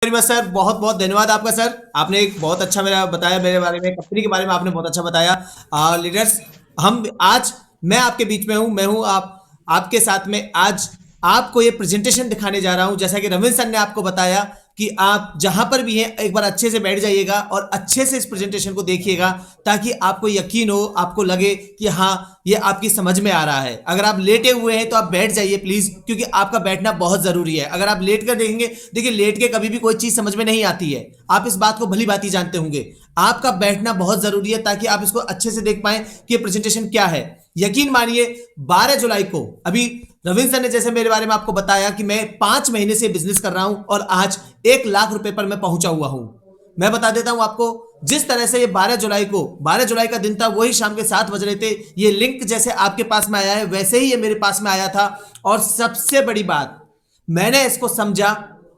Very much sir, बहुत बहुत धन्यवाद आपका सर। आपने एक बहुत अच्छा मेरा बताया, मेरे बारे में, कंपनी के बारे में आपने बहुत अच्छा बताया। लीडर्स, हम आज मैं आपके बीच में हूँ, मैं हूँ आपके साथ में आज आपको ये प्रेजेंटेशन दिखाने जा रहा हूँ। जैसा कि रविंद्र सर ने आपको बताया कि आप जहां पर भी हैं एक बार अच्छे से बैठ जाइएगा और अच्छे से इस प्रेजेंटेशन को देखिएगा, ताकि आपको यकीन हो, आपको लगे कि हाँ ये आपकी समझ में आ रहा है। अगर आप लेटे हुए हैं तो आप बैठ जाइए प्लीज, क्योंकि आपका बैठना बहुत जरूरी है। अगर आप लेट कर देखेंगे, देखिए लेट के कभी भी कोई चीज समझ में नहीं आती है, आप इस बात को भली भांति जानते होंगे। आपका बैठना बहुत जरूरी है ताकि आप इसको अच्छे से देख पाए कि प्रेजेंटेशन क्या है। यकीन मानिए 12 जुलाई को, अभी रविंद्र सर ने जैसे मेरे बारे में आपको बताया कि मैं 5 महीने से बिजनेस कर रहा हूं और आज 1 लाख रुपए पर मैं पहुंचा हुआ हूं। मैं बता देता हूं आपको, जिस तरह से ये 12 जुलाई का दिन था, वही शाम के 7 बज रहे थे, ये लिंक जैसे आपके पास में आया है वैसे ही ये मेरे पास में आया था। और सबसे बड़ी बात, मैंने इसको समझा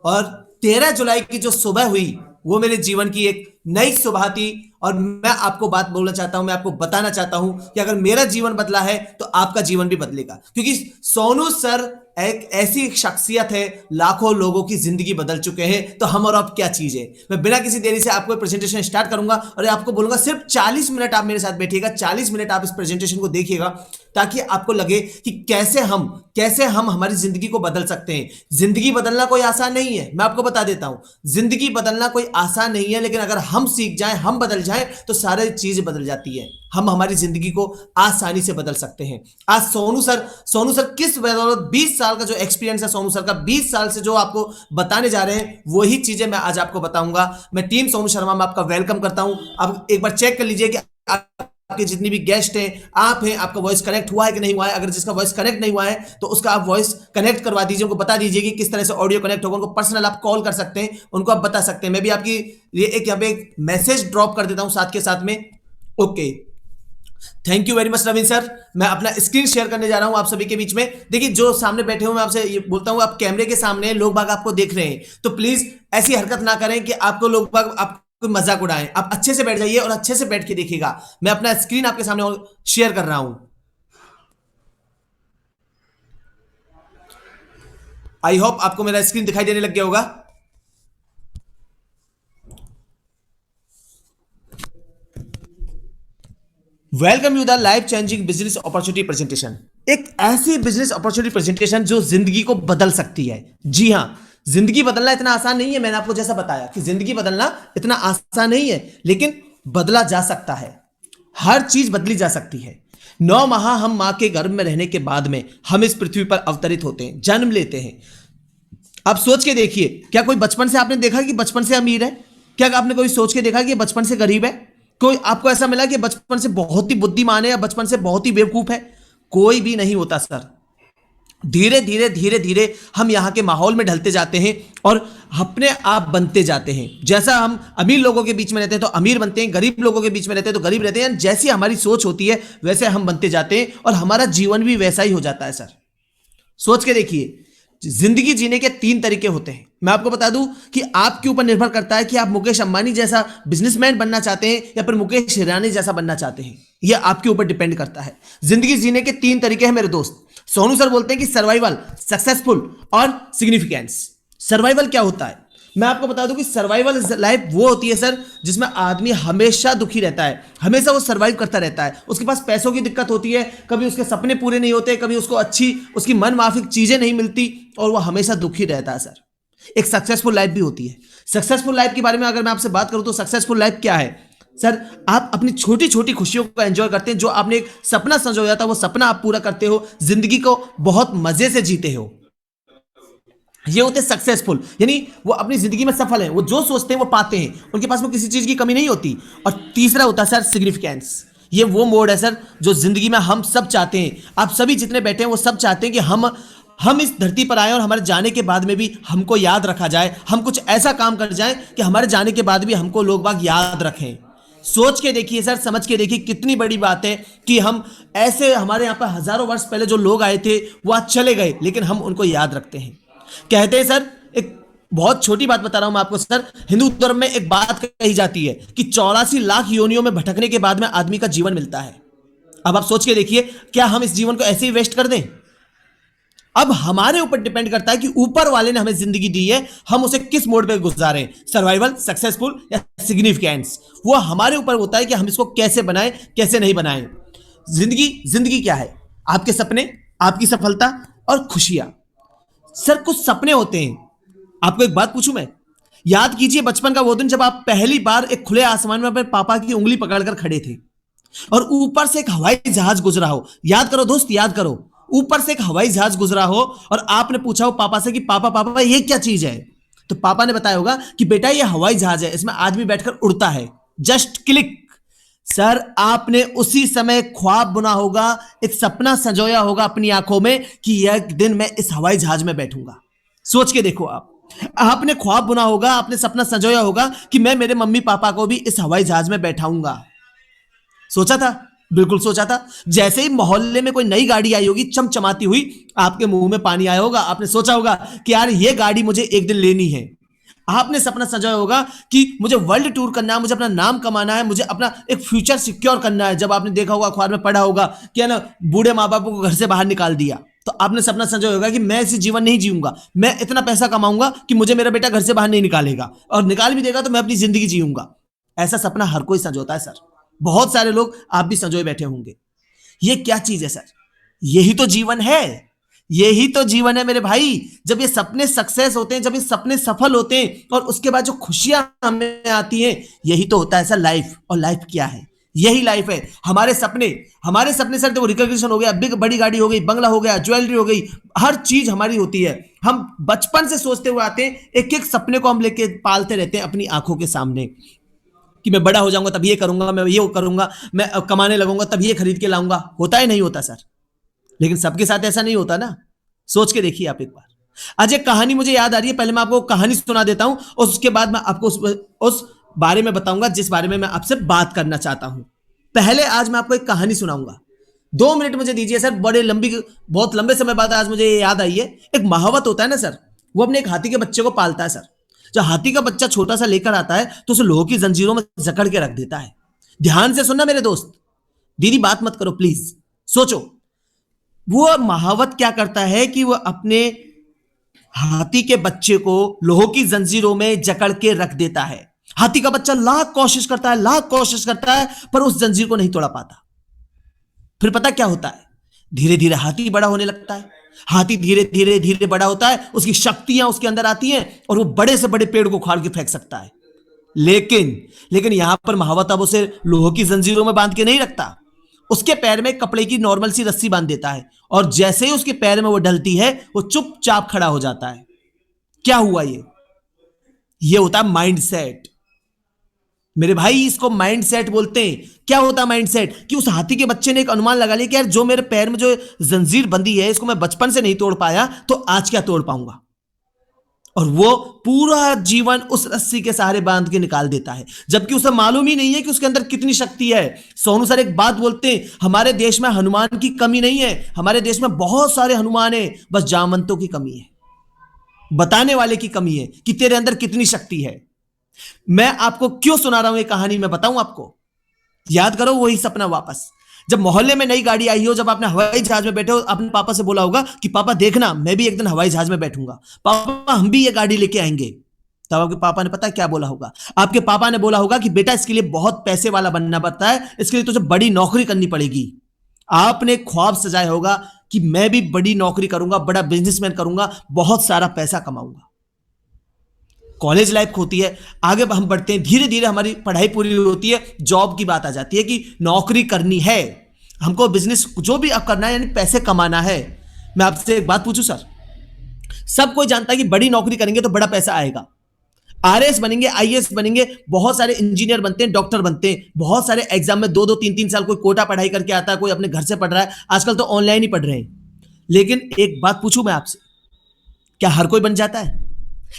और 13 जुलाई की जो सुबह हुई वो मेरे जीवन की एक नई सुबह थी। और मैं आपको बात बोलना चाहता हूं, मैं आपको बताना चाहता हूं कि अगर मेरा जीवन बदला है तो आपका जीवन भी बदलेगा, क्योंकि सोनू सर एक ऐसी शख्सियत है, लाखों लोगों की जिंदगी बदल चुके हैं। तो हम और अब क्या चीज है। मैं बिना किसी देरी से आपको प्रेजेंटेशन स्टार्ट करूंगा और आपको बोलूंगा सिर्फ 40 मिनट आप मेरे साथ बैठिएगा, 40 मिनट आप इस प्रेजेंटेशन को देखिएगा, ताकि आपको लगे कि कैसे हम हमारी जिंदगी को बदल सकते हैं। जिंदगी बदलना कोई आसान नहीं है, मैं आपको बता देता हूं, जिंदगी बदलना कोई आसान नहीं है, लेकिन अगर हम सीख जाएं, हम बदल जाएं, तो सारी चीजें बदल जाती है। हम हमारी जिंदगी को आसानी से बदल सकते हैं। आज सोनू सर किस बदौलत 20 साल का जो एक्सपीरियंस है सोनू सर का, 20 साल से जो आपको बताने जा रहे हैं, वही चीजें मैं आज आपको बताऊंगा। मैं टीम सोनू शर्मा में आपका वेलकम करता हूं। अब एक बार चेक कर लीजिए कि आपके जितनी भी गेस्ट हैं, आप हैं, आपका वॉइस कनेक्ट हुआ है कि नहीं हुआ है। अगर जिसका वॉइस कनेक्ट नहीं हुआ है तो उसका आप वॉइस कनेक्ट करवा दीजिए, उनको बता दीजिए कि किस तरह से ऑडियो कनेक्ट होगा। उनको पर्सनल आप कॉल कर सकते हैं, उनको आप बता सकते हैं। मैं भी आपकी ये एक यहाँ पे एक मैसेज ड्रॉप कर देता हूं साथ के साथ में। Okay, thank you very much Ravindra sir. मैं अपना स्क्रीन शेयर करने जा रहा हूं आप सभी के बीच में। देखिए जो सामने बैठे हुए, मैं आपसे ये बोलता हूं, आप कैमरे के सामने लोग बाग आपको देख रहे हैं, तो प्लीज ऐसी हरकत ना करें कि आपको लोग बाग आप कोई मजाक उड़ाएं। आप अच्छे से बैठ जाइए और अच्छे से बैठ के देखिएगा। मैं अपना स्क्रीन आपके सामने शेयर कर रहा हूं। आई होप आपको मेरा स्क्रीन दिखाई देने लग गया होगा। Welcome you the life changing business opportunity presentation. एक ऐसी बिजनेस अपॉर्चुनिटी प्रेजेंटेशन जो जिंदगी को बदल सकती है। जी हां, जिंदगी बदलना इतना आसान नहीं है। मैंने आपको जैसा बताया कि जिंदगी बदलना इतना आसान नहीं है, लेकिन बदला जा सकता है। हर चीज बदली जा सकती है। 9 माह हम मां के गर्भ में रहने के बाद में हम इस पृथ्वी पर अवतरित होते हैं, जन्म लेते हैं। आप सोच के देखिए, क्या कोई बचपन से आपने देखा कि बचपन से अमीर है? क्या आपने कोई सोच के देखा कि बचपन से गरीब है? कोई आपको ऐसा मिला कि बचपन से बहुत ही बुद्धिमान है या बचपन से बहुत ही बेवकूफ है? कोई भी नहीं होता सर। धीरे धीरे धीरे धीरे हम यहाँ के माहौल में ढलते जाते हैं और अपने आप बनते जाते हैं। जैसा हम अमीर लोगों के बीच में रहते हैं तो अमीर बनते हैं, गरीब लोगों के बीच में रहते हैं तो गरीब रहते हैं। जैसी हमारी सोच होती है वैसे हम बनते जाते हैं और हमारा जीवन भी वैसा ही हो जाता है सर। सोच के देखिए, जिंदगी जीने के 3 तरीके होते हैं। मैं आपको बता दूं कि आपके ऊपर निर्भर करता है कि आप मुकेश अंबानी जैसा बिजनेसमैन बनना चाहते हैं या फिर मुकेश हिरानी जैसा बनना चाहते हैं। यह आपके ऊपर डिपेंड करता है। जिंदगी जीने के 3 तरीके हैं मेरे दोस्त। सोनू सर बोलते हैं कि सर्वाइवल, सक्सेसफुल और सिग्निफिकेंस। सर्वाइवल क्या होता है? मैं आपको बता दूं कि सर्वाइवल लाइफ वो होती है सर जिसमें आदमी हमेशा दुखी रहता है, हमेशा वो सर्वाइव करता रहता है। उसके पास पैसों की दिक्कत होती है, कभी उसके सपने पूरे नहीं होते, कभी उसको उसकी मन माफिक चीजें नहीं मिलती और वो हमेशा दुखी रहता है सर। एक सक्सेसफुल लाइफ भी होती है। सक्सेसफुल लाइफ के बारे में अगर मैं आपसे बात करूं तो सक्सेसफुल लाइफ क्या है सर? आप अपनी छोटी छोटी खुशियों को एंजॉय करते हैं। जो आपने एक सपना संजोया था वो सपना आप पूरा करते हो, जिंदगी को बहुत मजे से जीते हो। ये होते हैं सक्सेसफुल, यानी वो अपनी जिंदगी में सफल है, वो जो सोचते हैं वो पाते हैं, उनके पास में किसी चीज की कमी नहीं होती। और तीसरा होता है सर सिग्निफिकेंस। ये वो मोड है सर जो जिंदगी में हम सब चाहते हैं। आप सभी जितने बैठे हैं वो सब चाहते हैं कि हम इस धरती पर आए और हमारे जाने के बाद में भी हमको याद रखा जाए। हम कुछ ऐसा काम कर जाएं कि हमारे जाने के बाद भी हमको लोग बाग याद रखें। सोच के देखिए सर, समझ के देखिए, कितनी बड़ी बात है कि हम ऐसे, हमारे यहाँ पर हजारों वर्ष पहले जो लोग आए थे वो आज चले गए, लेकिन हम उनको याद रखते हैं। कहते हैं सर, एक बहुत छोटी बात बता रहा हूं मैं आपको सर, हिंदू धर्म में एक बात कही जाती है कि 84 लाख योनियों में भटकने के बाद में आदमी का जीवन मिलता है। अब आप सोच के देखिए, क्या हम इस जीवन को ऐसे ही वेस्ट कर दें? अब हमारे ऊपर डिपेंड करता है कि ऊपर वाले ने हमें जिंदगी दी है, हम उसे किस मोड पे गुजारें, सर्वाइवल, सक्सेसफुल या सिग्निफिकेंस। वो हमारे ऊपर होता है कि हम इसको कैसे बनाएं, कैसे नहीं बनाएं। जिंदगी जिंदगी क्या है? आपके सपने, आपकी सफलता और खुशियां। सर कुछ सपने होते हैं। आपको एक बात पूछूं मैं? याद कीजिए बचपन का वो दिन जब आप पहली बार एक खुले आसमान में अपने पापा की उंगली पकड़कर खड़े थे और ऊपर से एक हवाई जहाज गुजरा हो। याद करो दोस्त, याद करो। ऊपर से एक हवाई जहाज गुजरा हो और आपने पूछा हो पापा से कि पापा पापा ये क्या चीज है? तो पापा ने बताया होगा कि बेटा ये हवाई जहाज है, इसमें आदमी बैठकर उड़ता है। Just click. सर आपने उसी समय ख्वाब बुना होगा, एक सपना संजोया होगा अपनी आंखों में कि एक दिन मैं इस हवाई जहाज में बैठूंगा। सोच के देखो, आपने ख्वाब बुना होगा, आपने सपना संजोया होगा कि मैं मेरे मम्मी पापा को भी इस हवाई जहाज में बैठाऊंगा। सोचा था? बिल्कुल सोचा था। जैसे ही मोहल्ले में कोई नई गाड़ी आई होगी चमचमाती हुई, आपके मुंह में पानी आया होगा। आपने सोचा होगा कि यार ये गाड़ी मुझे एक दिन लेनी है। आपने सपना सजाया होगा कि मुझे वर्ल्ड टूर करना है, मुझे अपना नाम कमाना है, मुझे अपना एक फ्यूचर सिक्योर करना है। जब आपने देखा होगा, अखबार में पढ़ा होगा कि है ना, बूढ़े माँ बाप को घर से बाहर निकाल दिया, तो आपने सपना सजाया होगा कि मैं ऐसे जीवन नहीं जीऊंगा, मैं इतना पैसा कमाऊंगा कि मुझे मेरा बेटा घर से बाहर नहीं निकालेगा, और निकाल भी देगा तो मैं अपनी जिंदगी जीऊंगा। ऐसा सपना हर कोई संजोता है सर। बहुत सारे लोग, आप भी संजोए बैठे होंगे। ये क्या चीज है सर? यही तो जीवन है, यही तो जीवन है मेरे भाई। जब ये सपने सक्सेस होते हैं, जब ये सपने सफल होते हैं और उसके बाद जो खुशियां हमें आती हैं, यही तो होता है सर लाइफ। और लाइफ क्या है? यही लाइफ है। हमारे सपने सर, देखो रिकॉग्निशन हो गया, बिग बड़ी गाड़ी हो गई, बंगला हो गया, ज्वेलरी हो गई, हर चीज हमारी होती है। हम बचपन से सोचते हुए आते हैं, एक एक सपने को हम लेके पालते रहते हैं अपनी आंखों के सामने कि मैं बड़ा हो जाऊंगा तब ये करूंगा, मैं ये करूंगा, मैं कमाने लगूंगा तब ये खरीद के लाऊंगा। होता है नहीं होता सर? लेकिन सबके साथ ऐसा नहीं होता ना। सोच के देखिए आप एक बार। आज एक कहानी मुझे याद आ रही है, पहले मैं आपको कहानी सुना देता हूं और उसके बाद मैं आपको उस बारे में बताऊंगा जिस बारे में मैं आपसे बात करना चाहता हूं। पहले आज मैं आपको एक कहानी सुनाऊंगा। 2 मिनट मुझे दीजिए सर, बहुत लंबे समय बाद आज मुझे याद आई है। एक महावत होता है ना सर, वो अपने एक हाथी के बच्चे को पालता है सर। जब हाथी का बच्चा छोटा सा लेकर आता है तो उसे लोहे की जंजीरों में जकड़ के रख देता है। ध्यान से सुनना मेरे दोस्त, दीदी बात मत करो प्लीज, सोचो। वो महावत क्या करता है कि वो अपने हाथी के बच्चे को लोहे की जंजीरों में जकड़ के रख देता है। हाथी का बच्चा लाख कोशिश करता है पर उस जंजीर को नहीं तोड़ा पाता। फिर पता क्या होता है? धीरे धीरे हाथी बड़ा होने लगता है। हाथी धीरे धीरे धीरे बड़ा होता है, उसकी शक्तियां उसके अंदर आती हैं और वो बड़े से बड़े पेड़ को उखाड़ के फेंक सकता है। लेकिन यहां पर महावत अब उसे लोहे की जंजीरों में बांध के नहीं रखता। उसके पैर में कपड़े की नॉर्मल सी रस्सी बांध देता है और जैसे ही उसके पैर में वो डलती है, वो चुपचाप खड़ा हो जाता है। क्या हुआ? ये होता है माइंड सेट मेरे भाई। इसको माइंड सेट बोलते हैं। क्या होता है माइंड सेट? कि उस हाथी के बच्चे ने एक अनुमान लगा लिया कि यार जो मेरे पैर में जो जंजीर बंधी है, इसको मैं बचपन से नहीं तोड़ पाया तो आज क्या तोड़ पाऊंगा। और वो पूरा जीवन उस रस्सी के सहारे बांध के निकाल देता है, जबकि उसे मालूम ही नहीं है कि उसके अंदर कितनी शक्ति है। सोनू सर एक बात बोलते हैं, हमारे देश में हनुमान की कमी नहीं है, हमारे देश में बहुत सारे हनुमान है, बस जामवंतों की कमी है, बताने वाले की कमी है कि तेरे अंदर कितनी शक्ति है। मैं आपको क्यों सुना रहा हूं ये कहानी, मैं बताऊं आपको। याद करो वही सपना वापस। जब मोहल्ले में नई गाड़ी आई हो, जब आपने हवाई जहाज में बैठे हो, अपने पापा से बोला होगा कि पापा देखना मैं भी एक दिन हवाई जहाज में बैठूंगा, पापा हम भी ये गाड़ी लेके आएंगे। तब आपके पापा ने पता क्या बोला होगा? आपके पापा ने बोला होगा कि बेटा इसके लिए बहुत पैसे वाला बनना पड़ता है, इसके लिए तुझे बड़ी नौकरी करनी पड़ेगी। आपने ख्वाब सजाया होगा कि मैं भी बड़ी नौकरी करूंगा, बड़ा बिजनेसमैन करूंगा, बहुत सारा पैसा कमाऊंगा। कॉलेज लाइफ होती है, आगे हम बढ़ते हैं, धीरे धीरे हमारी पढ़ाई पूरी होती है, जॉब की बात आ जाती है कि नौकरी करनी है हमको, बिजनेस जो भी अब करना है, यानी पैसे कमाना है। मैं आपसे एक बात पूछूं सर, सब कोई जानता है कि बड़ी नौकरी करेंगे तो बड़ा पैसा आएगा। आरएस बनेंगे, आईएएस बनेंगे, बहुत सारे इंजीनियर बनते हैं, डॉक्टर बनते हैं, बहुत सारे एग्जाम में 2-2 3-3 साल कोई कोटा पढ़ाई करके आता है, कोई अपने घर से पढ़ रहा है, आजकल तो ऑनलाइन ही पढ़ रहे हैं। लेकिन एक बात पूछूं मैं आपसे, क्या हर कोई बन जाता है?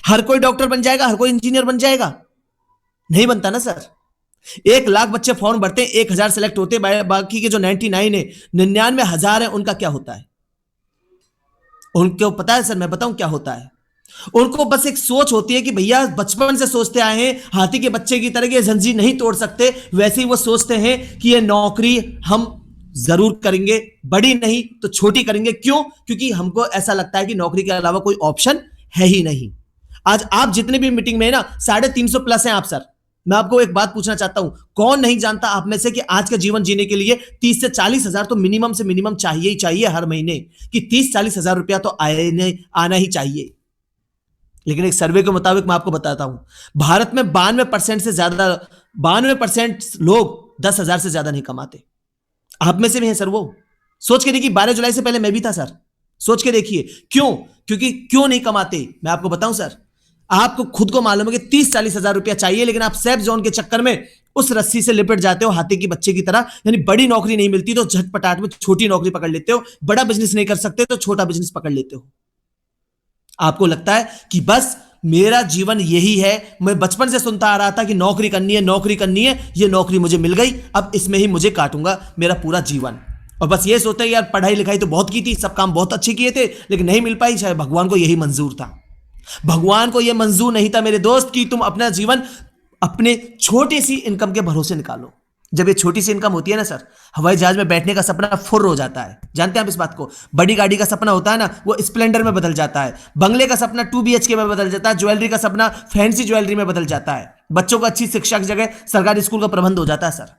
हर कोई डॉक्टर बन जाएगा? हर कोई इंजीनियर बन जाएगा? नहीं बनता ना सर। 1 लाख बच्चे फॉर्म भरते हैं, 1000 सेलेक्ट होते हैं, बाकी के जो 99 है, 99,000 है, उनका क्या होता है? उनको पता है सर, मैं बताऊं क्या होता है? उनको बस एक सोच होती है कि भैया बचपन से सोचते आए हैं हाथी के बच्चे की तरह ये जंजीर नहीं तोड़ सकते, वैसे ही वो सोचते हैं कि ये नौकरी हम जरूर करेंगे, बड़ी नहीं तो छोटी करेंगे। क्यों? क्योंकि हमको ऐसा लगता है कि नौकरी के अलावा कोई ऑप्शन है ही नहीं। आज आप जितने भी मीटिंग में है ना, 350 प्लस हैं आप सर। मैं आपको एक बात पूछना चाहता हूं, कौन नहीं जानता आप में से कि आज का जीवन जीने के लिए 30 से 40 हजार तो मिनिमम से मिनिमम चाहिए ही चाहिए हर महीने, कि 30-40 हजार रुपया तो आना ही चाहिए। लेकिन एक सर्वे के मुताबिक मैं आपको बताता हूं, भारत में 92% से ज्यादा, 92% लोग 10,000 से ज्यादा नहीं कमाते। आप में से भी हैं सर वो। सोच के देखिए, 12 जुलाई से पहले मैं भी था सर। सोच के देखिए क्यों? क्योंकि क्यों नहीं कमाते मैं आपको बताऊं सर। आपको खुद को मालूम है कि 30-40 हजार रुपया चाहिए, लेकिन आप सेफ जोन के चक्कर में उस रस्सी से लिपट जाते हो हाथी की बच्चे की तरह। यानी बड़ी नौकरी नहीं मिलती तो झटपटाट में छोटी नौकरी पकड़ लेते हो, बड़ा बिजनेस नहीं कर सकते तो छोटा बिजनेस पकड़ लेते हो। आपको लगता है कि बस मेरा जीवन यही है, मैं बचपन से सुनता आ रहा था कि नौकरी करनी है, नौकरी करनी है, ये नौकरी मुझे मिल गई, अब इसमें ही मुझे काटूंगा मेरा पूरा जीवन। और बस ये सोचते हैं यार पढ़ाई लिखाई तो बहुत की थी, सब काम बहुत अच्छे किए थे, लेकिन नहीं मिल पाई। शायद भगवान को यही मंजूर था। भगवान को यह मंजूर नहीं था मेरे दोस्त कि तुम अपना जीवन अपने छोटी सी इनकम के भरोसे निकालो। जब ये छोटी सी इनकम होती है ना सर, हवाई जहाज में बैठने का सपना फुर्र हो जाता है। जानते हैं आप इस बात को? बड़ी गाड़ी का सपना होता है ना, वो स्प्लेंडर में बदल जाता है। बंगले का सपना 2 BHK में बदल जाता है। ज्वेलरी का सपना फैंसी ज्वेलरी में बदल जाता है। बच्चों को अच्छी शिक्षा की जगह सरकारी स्कूल का प्रबंध हो जाता है सर।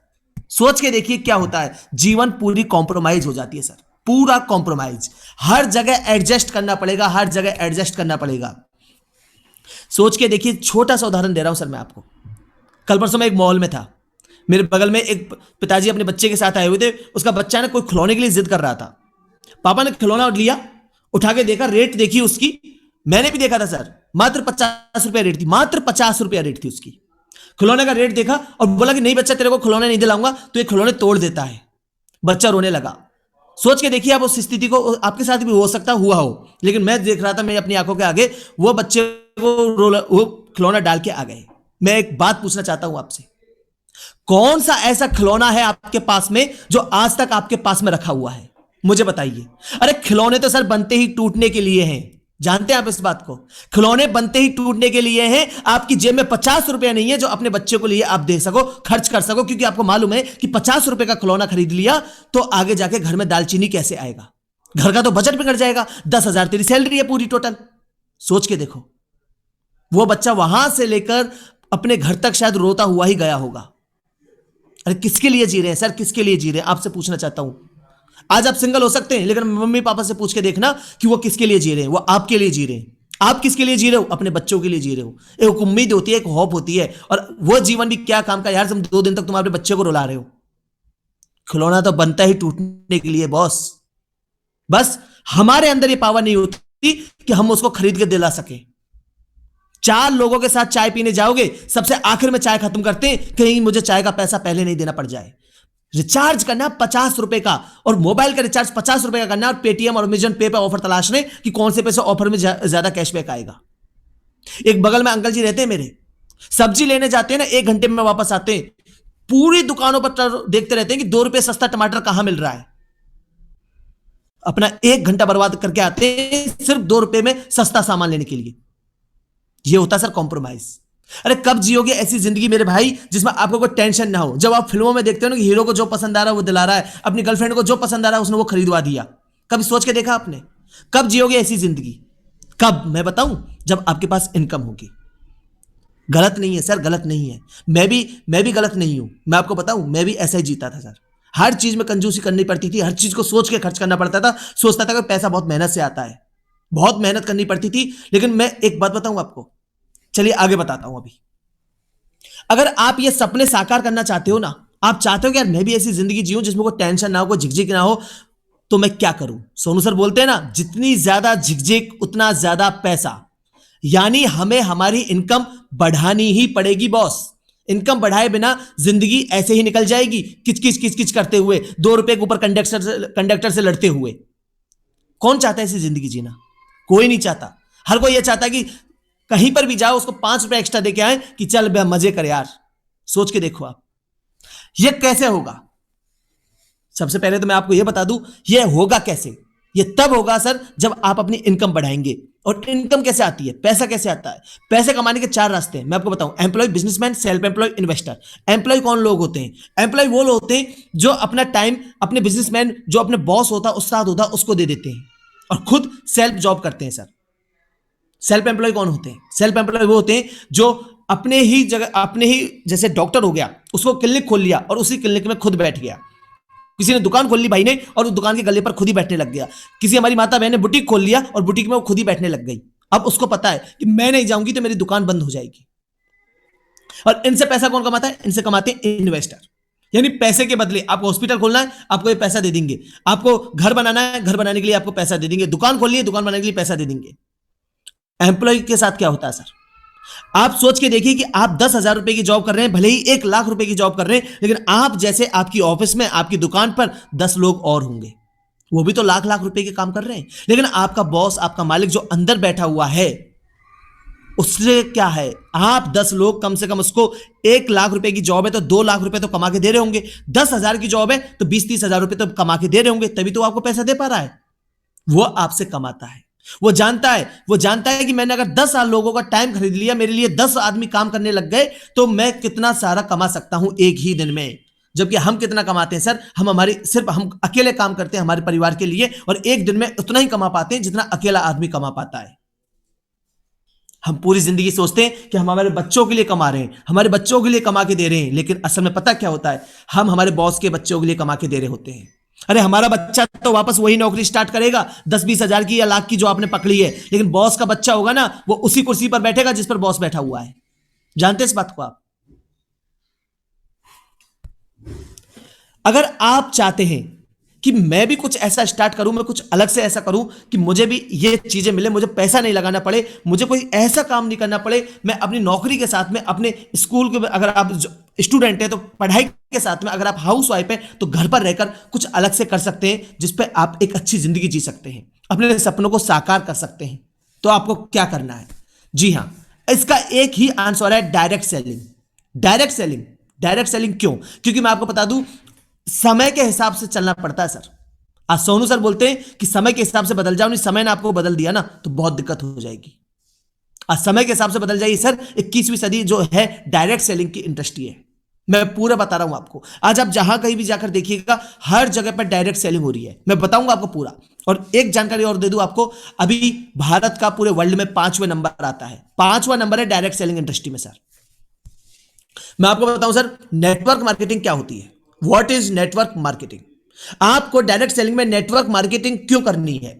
सोच के देखिए क्या होता है, जीवन पूरी कॉम्प्रोमाइज हो जाती है सर, पूरा कॉम्प्रोमाइज। हर जगह एडजस्ट करना पड़ेगा, हर जगह एडजस्ट करना पड़ेगा। सोच के देखिए, छोटा सा उदाहरण दे रहा हूं सर मैं आपको। कल परसों मैं एक मॉल में था, मेरे बगल में एक पिताजी अपने बच्चे के साथ आए हुए थे। उसका बच्चा ना कोई खिलौने के लिए जिद कर रहा था। पापा ने खिलौना लिया, उठा के देखा, रेट देखी उसकी, मैंने भी देखा था सर, मात्र 50 रुपया रेट थी, मात्र 50 रुपया रेट थी उसकी। खिलौने का रेट देखा और बोला कि नहीं बच्चा, तेरे को खिलौने नहीं दिलाऊंगा, तो ये खिलौने तोड़ देता है। बच्चा रोने लगा। सोच के देखिए आप उस स्थिति को, आपके साथ भी हो सकता हुआ हो, लेकिन मैं देख रहा था, मैं अपनी आंखों के आगे वो बच्चे को वो खिलौना डाल के आ गए। मैं एक बात पूछना चाहता हूं आपसे, कौन सा ऐसा खिलौना है आपके पास में जो आज तक आपके पास में रखा हुआ है? मुझे बताइए। अरे खिलौने तो सर बनते ही टूटने के लिए हैं। जानते हैं आप इस बात को? खिलौने बनते ही टूटने के लिए हैं। आपकी जेब में 50 रुपया नहीं है जो अपने बच्चे को लिए आप दे सको, खर्च कर सको, क्योंकि आपको मालूम है कि 50 रुपए का खिलौना खरीद लिया तो आगे जाके घर में दालचीनी कैसे आएगा, घर का तो बजट बिगड़ जाएगा। 10,000 तेरी सैलरी है पूरी टोटल। सोच के देखो, वो बच्चा वहां से लेकर अपने घर तक शायद रोता हुआ ही गया होगा। अरे किसके लिए जी रहे हैं सर, किसके लिए जी रहे हैं? आपसे पूछना चाहता हूं। आज आप सिंगल हो सकते हैं, लेकिन मम्मी पापा से पूछ के देखना कि वो किसके लिए जी रहे हैं। वो आपके लिए जी रहे हैं। आप किसके लिए जी रहे हो? अपने बच्चों के लिए जी रहे हो। एक उम्मीद होती है, एक होप होती है, और वो जीवन भी क्या काम का यार, तुम 2 दिन तक तुम अपने बच्चे को रुला रहे हो। खिलौना तो बनता ही टूटने के लिए बॉस। बस हमारे अंदर ये पावर नहीं होती कि हम उसको खरीद के दिला सके। 4 लोगों के साथ चाय पीने जाओगे, सबसे आखिर में चाय खत्म करते हैं, कहीं मुझे चाय का पैसा पहले नहीं देना पड़ जाए। रिचार्ज करना 50 रुपए का, और मोबाइल का रिचार्ज 50 रुपए का करना, और पेटीएम और अमेजन पे पर ऑफर तलाशने कि कौन से पैसे ऑफर में ज्यादा कैशबैक आएगा। एक बगल में अंकल जी रहते हैं मेरे, सब्जी लेने जाते हैं ना, 1 घंटे में वापस आते हैं, पूरी दुकानों पर देखते रहते हैं कि 2 रुपए सस्ता टमाटर कहां मिल रहा है। अपना 1 घंटा बर्बाद करके आते हैं सिर्फ 2 रुपए में सस्ता सामान लेने के लिए। यह होता सर कॉम्प्रोमाइज। अरे कब जियोगे ऐसी जिंदगी मेरे भाई जिसमें आपको कोई टेंशन ना हो? जब आप फिल्मों में देखते हो ना कि हीरो को जो पसंद आ रहा है वो दिला रहा है, अपनी गर्लफ्रेंड को जो पसंद आ रहा है उसने वो खरीदवा दिया। कभी सोच के देखा आपने? कब जियोगे ऐसी जिंदगी? कब? मैं बताऊं, जब आपके पास इनकम होगी। गलत नहीं है सर, गलत नहीं है। मैं भी गलत नहीं हूं। मैं आपको बताऊं, मैं भी ऐसा ही जीता था सर। हर चीज में कंजूसी करनी पड़ती थी, हर चीज को सोच के खर्च करना पड़ता था। सोचता था कि पैसा बहुत मेहनत से आता है, बहुत मेहनत करनी पड़ती थी। लेकिन मैं एक बात बताऊं आपको, चलिए आगे बताता हूं। अभी अगर आप ये सपने साकार करना चाहते हो ना, आप चाहते हो कि यार मैं भी ऐसी जिंदगी जीऊं जिसमें कोई टेंशन ना हो, कोई झिकझिक ना हो, तो मैं क्या करूं? सोनू सर बोलते हैं ना, जितनी ज्यादा झिकझिक उतना ज्यादा पैसा। यानी हमें हमारी इनकम बढ़ानी ही पड़ेगी बॉस। इनकम बढ़ाए बिना जिंदगी ऐसे ही निकल जाएगी, किचकिच किचकिच करते हुए, 2 रुपए के ऊपर कंडक्टर से लड़ते हुए। कौन चाहता है ऐसी जिंदगी जीना? कोई नहीं चाहता। हर कोई यह चाहता है कि कहीं पर भी जाओ उसको 5 रुपए एक्स्ट्रा देके आए कि चल बे मजे कर यार। सोच के देखो आप, यह कैसे होगा? सबसे पहले तो मैं आपको यह बता दूं, यह होगा कैसे। यह तब होगा सर जब आप अपनी इनकम बढ़ाएंगे। और इनकम कैसे आती है, पैसा कैसे आता है? पैसे कमाने के चार रास्ते हैं, मैं आपको बताऊं। Employ, businessman, self employ, investor. Employ कौन लोग होते हैं? एम्प्लॉय वो लोग होते हैं जो अपना टाइम अपने बिजनेसमैन, जो अपने बॉस होता है, उस्ताद होता है, उसको दे देते हैं और खुद सेल्फ जॉब करते हैं सर। सेल्फ एम्प्लॉय कौन होते हैं? सेल्फ एम्प्लॉय वो होते हैं जो अपने ही जगह, अपने ही, जैसे डॉक्टर हो गया, उसको क्लिनिक खोल लिया और उसी क्लिनिक में खुद बैठ गया। किसी ने दुकान खोल ली भाई ने और उस दुकान के गले पर खुद ही बैठने लग गया। किसी हमारी माता बहन ने बुटीक खोल लिया और बुटीक में वो खुद ही बैठने लग गई। अब उसको पता है कि मैं नहीं जाऊंगी तो मेरी दुकान बंद हो जाएगी। और इनसे पैसा कौन कमाता है? इनसे कमाते हैं इन्वेस्टर। यानी पैसे के बदले, आपको हॉस्पिटल खोलना है, आपको ये पैसा दे देंगे। आपको घर बनाना है, घर बनाने के लिए आपको पैसा दे देंगे। दुकान खोलनी है, दुकान बनाने के लिए पैसा दे देंगे। एम्प्लॉय के साथ क्या होता है सर? आप सोच के देखिए कि आप 10,000 रुपए की जॉब कर रहे हैं, भले ही 1,00,000 रुपए की जॉब कर रहे हैं, लेकिन आप जैसे आपकी ऑफिस में, आपकी दुकान पर 10 लोग और होंगे, वो भी तो लाख लाख रुपए के काम कर रहे हैं। लेकिन आपका बॉस, आपका मालिक जो अंदर बैठा हुआ है, उससे क्या है? आप 10 लोग, कम से कम उसको 1,00,000 रुपए की जॉब है तो 2,00,000 रुपए तो कमा के दे रहे होंगे। 10,000 की जॉब है तो 20-30,000 रुपए तो कमा के दे रहे होंगे, तभी तो आपको पैसा दे पा रहा है। वो आपसे कमाता है, वो जानता है कि मैंने अगर 10 लोगों का टाइम खरीद लिया, मेरे लिए 10 आदमी काम करने लग गए, तो मैं कितना सारा कमा सकता हूं एक ही दिन में। जबकि हम कितना कमाते हैं सर? सिर्फ हम अकेले काम करते हैं हमारे परिवार के लिए, और एक दिन में उतना ही कमा पाते हैं जितना अकेला आदमी कमा पाता है। हम पूरी जिंदगी सोचते हैं कि हम हमारे बच्चों के लिए कमा रहे हैं, हमारे बच्चों के लिए कमा के दे रहे हैं, लेकिन असल में पता क्या होता है? हम हमारे बॉस के बच्चों के लिए कमा के दे रहे होते हैं। अरे हमारा बच्चा तो वापस वही नौकरी स्टार्ट करेगा 10-20 हजार की या लाख की जो आपने पकड़ी है, लेकिन बॉस का बच्चा होगा ना, वो उसी कुर्सी पर बैठेगा जिस पर बॉस बैठा हुआ है। जानते हैं इस बात को आप? अगर आप चाहते हैं कि मैं भी कुछ ऐसा स्टार्ट करूं, मैं कुछ अलग से ऐसा करूं कि मुझे भी ये चीजें मिले, मुझे पैसा नहीं लगाना पड़े, मुझे कोई ऐसा काम नहीं करना पड़े, मैं अपनी नौकरी के साथ में, अपने स्कूल के, अगर आप स्टूडेंट हैं तो पढ़ाई के साथ में, अगर आप हाउस वाइफ हैं तो घर पर रहकर कुछ अलग से कर सकते हैं जिसपे आप एक अच्छी जिंदगी जी सकते हैं, अपने सपनों को साकार कर सकते हैं। तो आपको क्या करना है? जी हां, इसका एक ही आंसर है, direct selling. Direct selling. Direct selling क्यों? क्योंकि मैं आपको बता दूं, समय के हिसाब से चलना पड़ता है सर। आज सोनू सर बोलते हैं कि समय के हिसाब से बदल जाओ, नहीं समय ने आपको बदल दिया ना तो बहुत दिक्कत हो जाएगी। आज समय के हिसाब से बदल जाइए सर। 21वीं सदी जो है डायरेक्ट सेलिंग की इंडस्ट्री है, मैं पूरा बता रहा हूं आपको। आज आप जहां कहीं भी जाकर देखिएगा, हर जगह पर डायरेक्ट सेलिंग हो रही है, मैं बताऊंगा आपको पूरा। और एक जानकारी और दे दूं आपको, अभी भारत का पूरे वर्ल्ड में 5वें नंबर आता है, 5वां नंबर है डायरेक्ट सेलिंग इंडस्ट्री में सर। मैं आपको बताऊं सर, नेटवर्क मार्केटिंग क्या होती है। What is network marketing? आपको डायरेक्ट सेलिंग में नेटवर्क मार्केटिंग क्यों करनी है,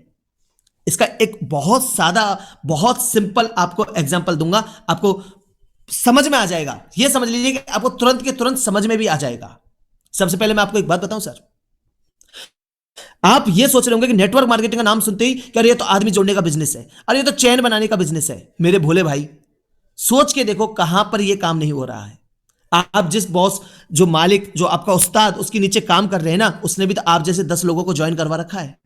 इसका एक बहुत सादा, बहुत सिंपल आपको एग्जांपल दूंगा, आपको समझ में आ जाएगा। यह समझ लीजिए कि आपको तुरंत के तुरंत समझ में भी आ जाएगा। सबसे पहले मैं आपको एक बात बताऊं सर, आप ये सोच रहे होंगे कि नेटवर्क मार्केटिंग का नाम सुनते ही कि अरे ये तो आदमी जोड़ने का बिजनेस है, अरे ये तो चैन बनाने का बिजनेस है। मेरे भोले भाई, सोच के देखो कहां पर यह काम नहीं हो रहा है। आप जिस बॉस, जो मालिक, जो आपका उस्ताद उसके नीचे काम कर रहे हैं ना, उसने भी तो आप जैसे 10 लोगों को ज्वाइन करवा रखा है।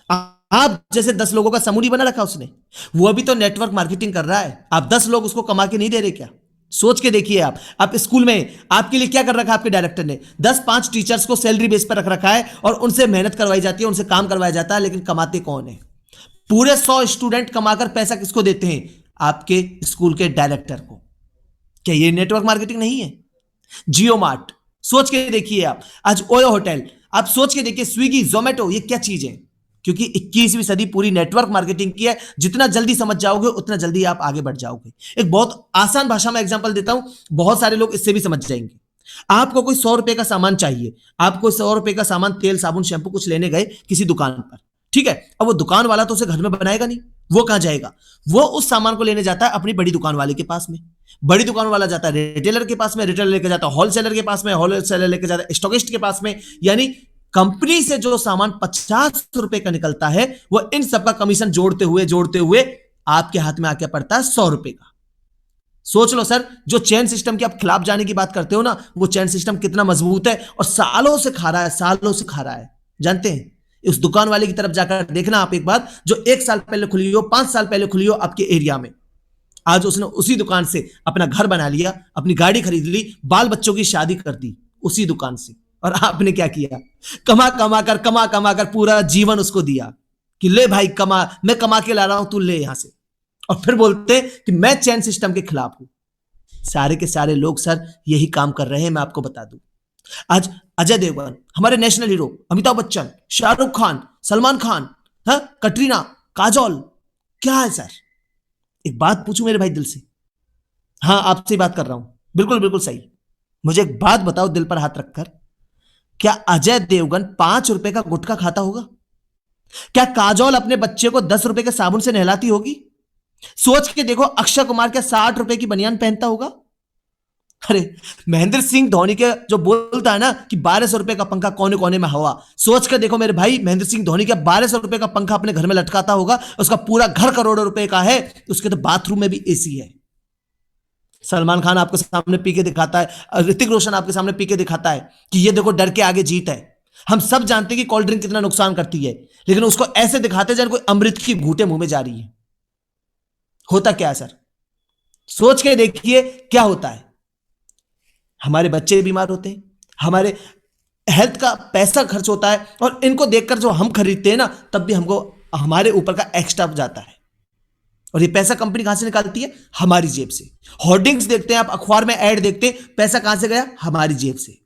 आप जैसे 10 लोगों का समूह बना रखा उसने, वो भी तो नेटवर्क मार्केटिंग कर रहा है। आप 10 लोग उसको कमा के नहीं दे रहे क्या? सोच के देखिए। आप स्कूल में आपके लिए क्या कर रखा है आपके डायरेक्टर ने? 10-5 टीचर्स को सैलरी बेस पर रख रखा है और उनसे मेहनत करवाई जाती है, उनसे काम करवाया जाता है, लेकिन कमाते कौन है? पूरे 100 स्टूडेंट कमाकर पैसा किसको देते हैं? आपके स्कूल के डायरेक्टर को। क्या ये नेटवर्क मार्केटिंग नहीं है? जियो मार्ट, सोच के देखिए आप। आज ओयो होटल, आप सोच के देखिए। स्विगी, जोमेटो, ये क्या चीज है? क्योंकि 21वीं सदी पूरी नेटवर्क मार्केटिंग की है। जितना जल्दी समझ जाओगे उतना जल्दी आप आगे बढ़ जाओगे। एक बहुत आसान भाषा में एग्जांपल देता हूं, बहुत सारे लोग इससे भी समझ जाएंगे। आपको कोई 100 रुपए का सामान चाहिए, आपको 100 रुपए का सामान, तेल, साबुन, शैंपू कुछ लेने गए किसी दुकान पर, ठीक है। अब वो दुकान वाला तो उसे घर में बनाएगा नहीं, वो कहां जाएगा? वो उस सामान को लेने जाता है अपनी बड़ी दुकान वाले के पास में, बड़ी दुकान वाला जाता है रिटेलर के पास में, रिटेलर लेके जाता है होलसेलर के पास में, होलसेलर लेके जाता है स्टॉकिस्ट के पास में। यानी कंपनी से जो सामान 50 रुपए का निकलता है, वो इन सबका कमीशन जोड़ते हुए आपके हाथ में आके पड़ता है 100 रुपए का। सोच लो सर, जो चैन सिस्टम की आप खिलाफ जाने की बात करते हो ना, वो चैन सिस्टम कितना मजबूत है और सालों से खा रहा है, सालों से खा रहा है। जानते हैं? उस दुकान वाले की तरफ जाकर देखना आप एक बार, जो 1 साल पहले खुली हो, 5 साल पहले खुली हो आपके एरिया में। आज उसने उसी दुकान से अपना घर बना लिया, अपनी गाड़ी खरीद ली, बाल बच्चों की शादी कर दी उसी दुकान से। और आपने क्या किया? कमा कमा कर पूरा जीवन उसको दिया। कि ले भाई कमा, मैं कमा के ला रहा हूं, तू ले यहां से। और फिर बोलते कि मैं चैन सिस्टम के खिलाफ हूं। सारे के सारे लोग सर यही काम कर रहे हैं, मैं आपको बता दूं। आज अजय देवगन, हमारे नेशनल हीरो, अमिताभ बच्चन, शाहरुख खान, सलमान खान, हाँ, कटरीना, काजोल, क्या है सर? एक बात पूछूं मेरे भाई दिल से, हाँ आपसे बात कर रहा हूं, बिल्कुल बिल्कुल सही। मुझे एक बात बताओ दिल पर हाथ रखकर, क्या अजय देवगन 5 रुपए का गुटखा खाता होगा? क्या काजोल अपने बच्चे को 10 रुपए के साबुन से नहलाती होगी? सोच के देखो, अक्षय कुमार क्या 60 रुपए की बनियान पहनता होगा? अरे महेंद्र सिंह धोनी के जो बोलता है ना कि 1200 रुपए का पंखा कोने कोने में हवा, सोच कर देखो मेरे भाई, महेंद्र सिंह धोनी क्या 1200 रुपए का पंखा अपने घर में लटकाता होगा? उसका पूरा घर करोड़ों रुपए का है, उसके तो बाथरूम में भी एसी है। सलमान खान आपके सामने पी के दिखाता है, ऋतिक रोशन आपके सामने पी के दिखाता है कि ये देखो डर के आगे जीत है। हम सब जानते हैं कि कोल्ड ड्रिंक कितना नुकसान करती है, लेकिन उसको ऐसे दिखाते जैसे कोई अमृत की घूंटे मुंह में जा रही है। होता क्या है सर? सोच के देखिए क्या होता है। हमारे बच्चे बीमार होते हैं, हमारे हेल्थ का पैसा खर्च होता है, और इनको देखकर जो हम खरीदते हैं ना, तब भी हमको हमारे ऊपर का एक्स्ट्रा जाता है। और ये पैसा कंपनी कहां से निकालती है? हमारी जेब से। होर्डिंग्स देखते हैं आप, अखबार में ऐड देखते हैं, पैसा कहां से गया? हमारी जेब से।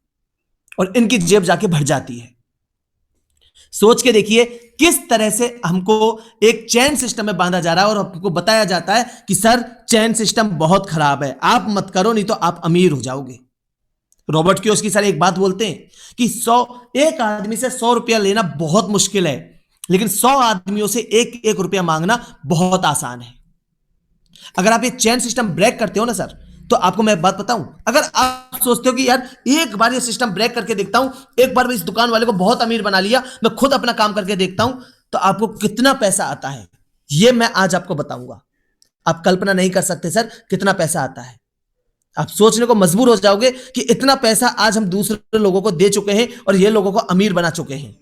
और इनकी जेब जाके भर जाती है। सोच के देखिए किस तरह से हमको एक चैन सिस्टम में बांधा जा रहा है, और हमको बताया जाता है कि सर चैन सिस्टम बहुत खराब है, आप मत करो नहीं तो आप अमीर हो जाओगे। रॉबर्ट कियोसाकी सर एक बात बोलते हैं कि एक आदमी से 100 रुपया लेना बहुत मुश्किल है, लेकिन 100 आदमियों से एक एक रुपया मांगना बहुत आसान है। अगर आप ये चैन सिस्टम ब्रेक करते हो ना सर, तो आपको मैं बात बताऊं, अगर आप सोचते हो कि यार एक बार ये सिस्टम ब्रेक करके देखता हूं, एक बार मैं इस दुकान वाले को बहुत अमीर बना लिया, मैं खुद अपना काम करके देखता हूं, तो आपको कितना पैसा आता है ये मैं आज आपको बताऊंगा। आप कल्पना नहीं कर सकते सर कितना पैसा आता है। आप सोचने को मजबूर हो जाओगे कि इतना पैसा आज हम दूसरे लोगों को दे चुके हैं और ये लोगों को अमीर बना चुके हैं।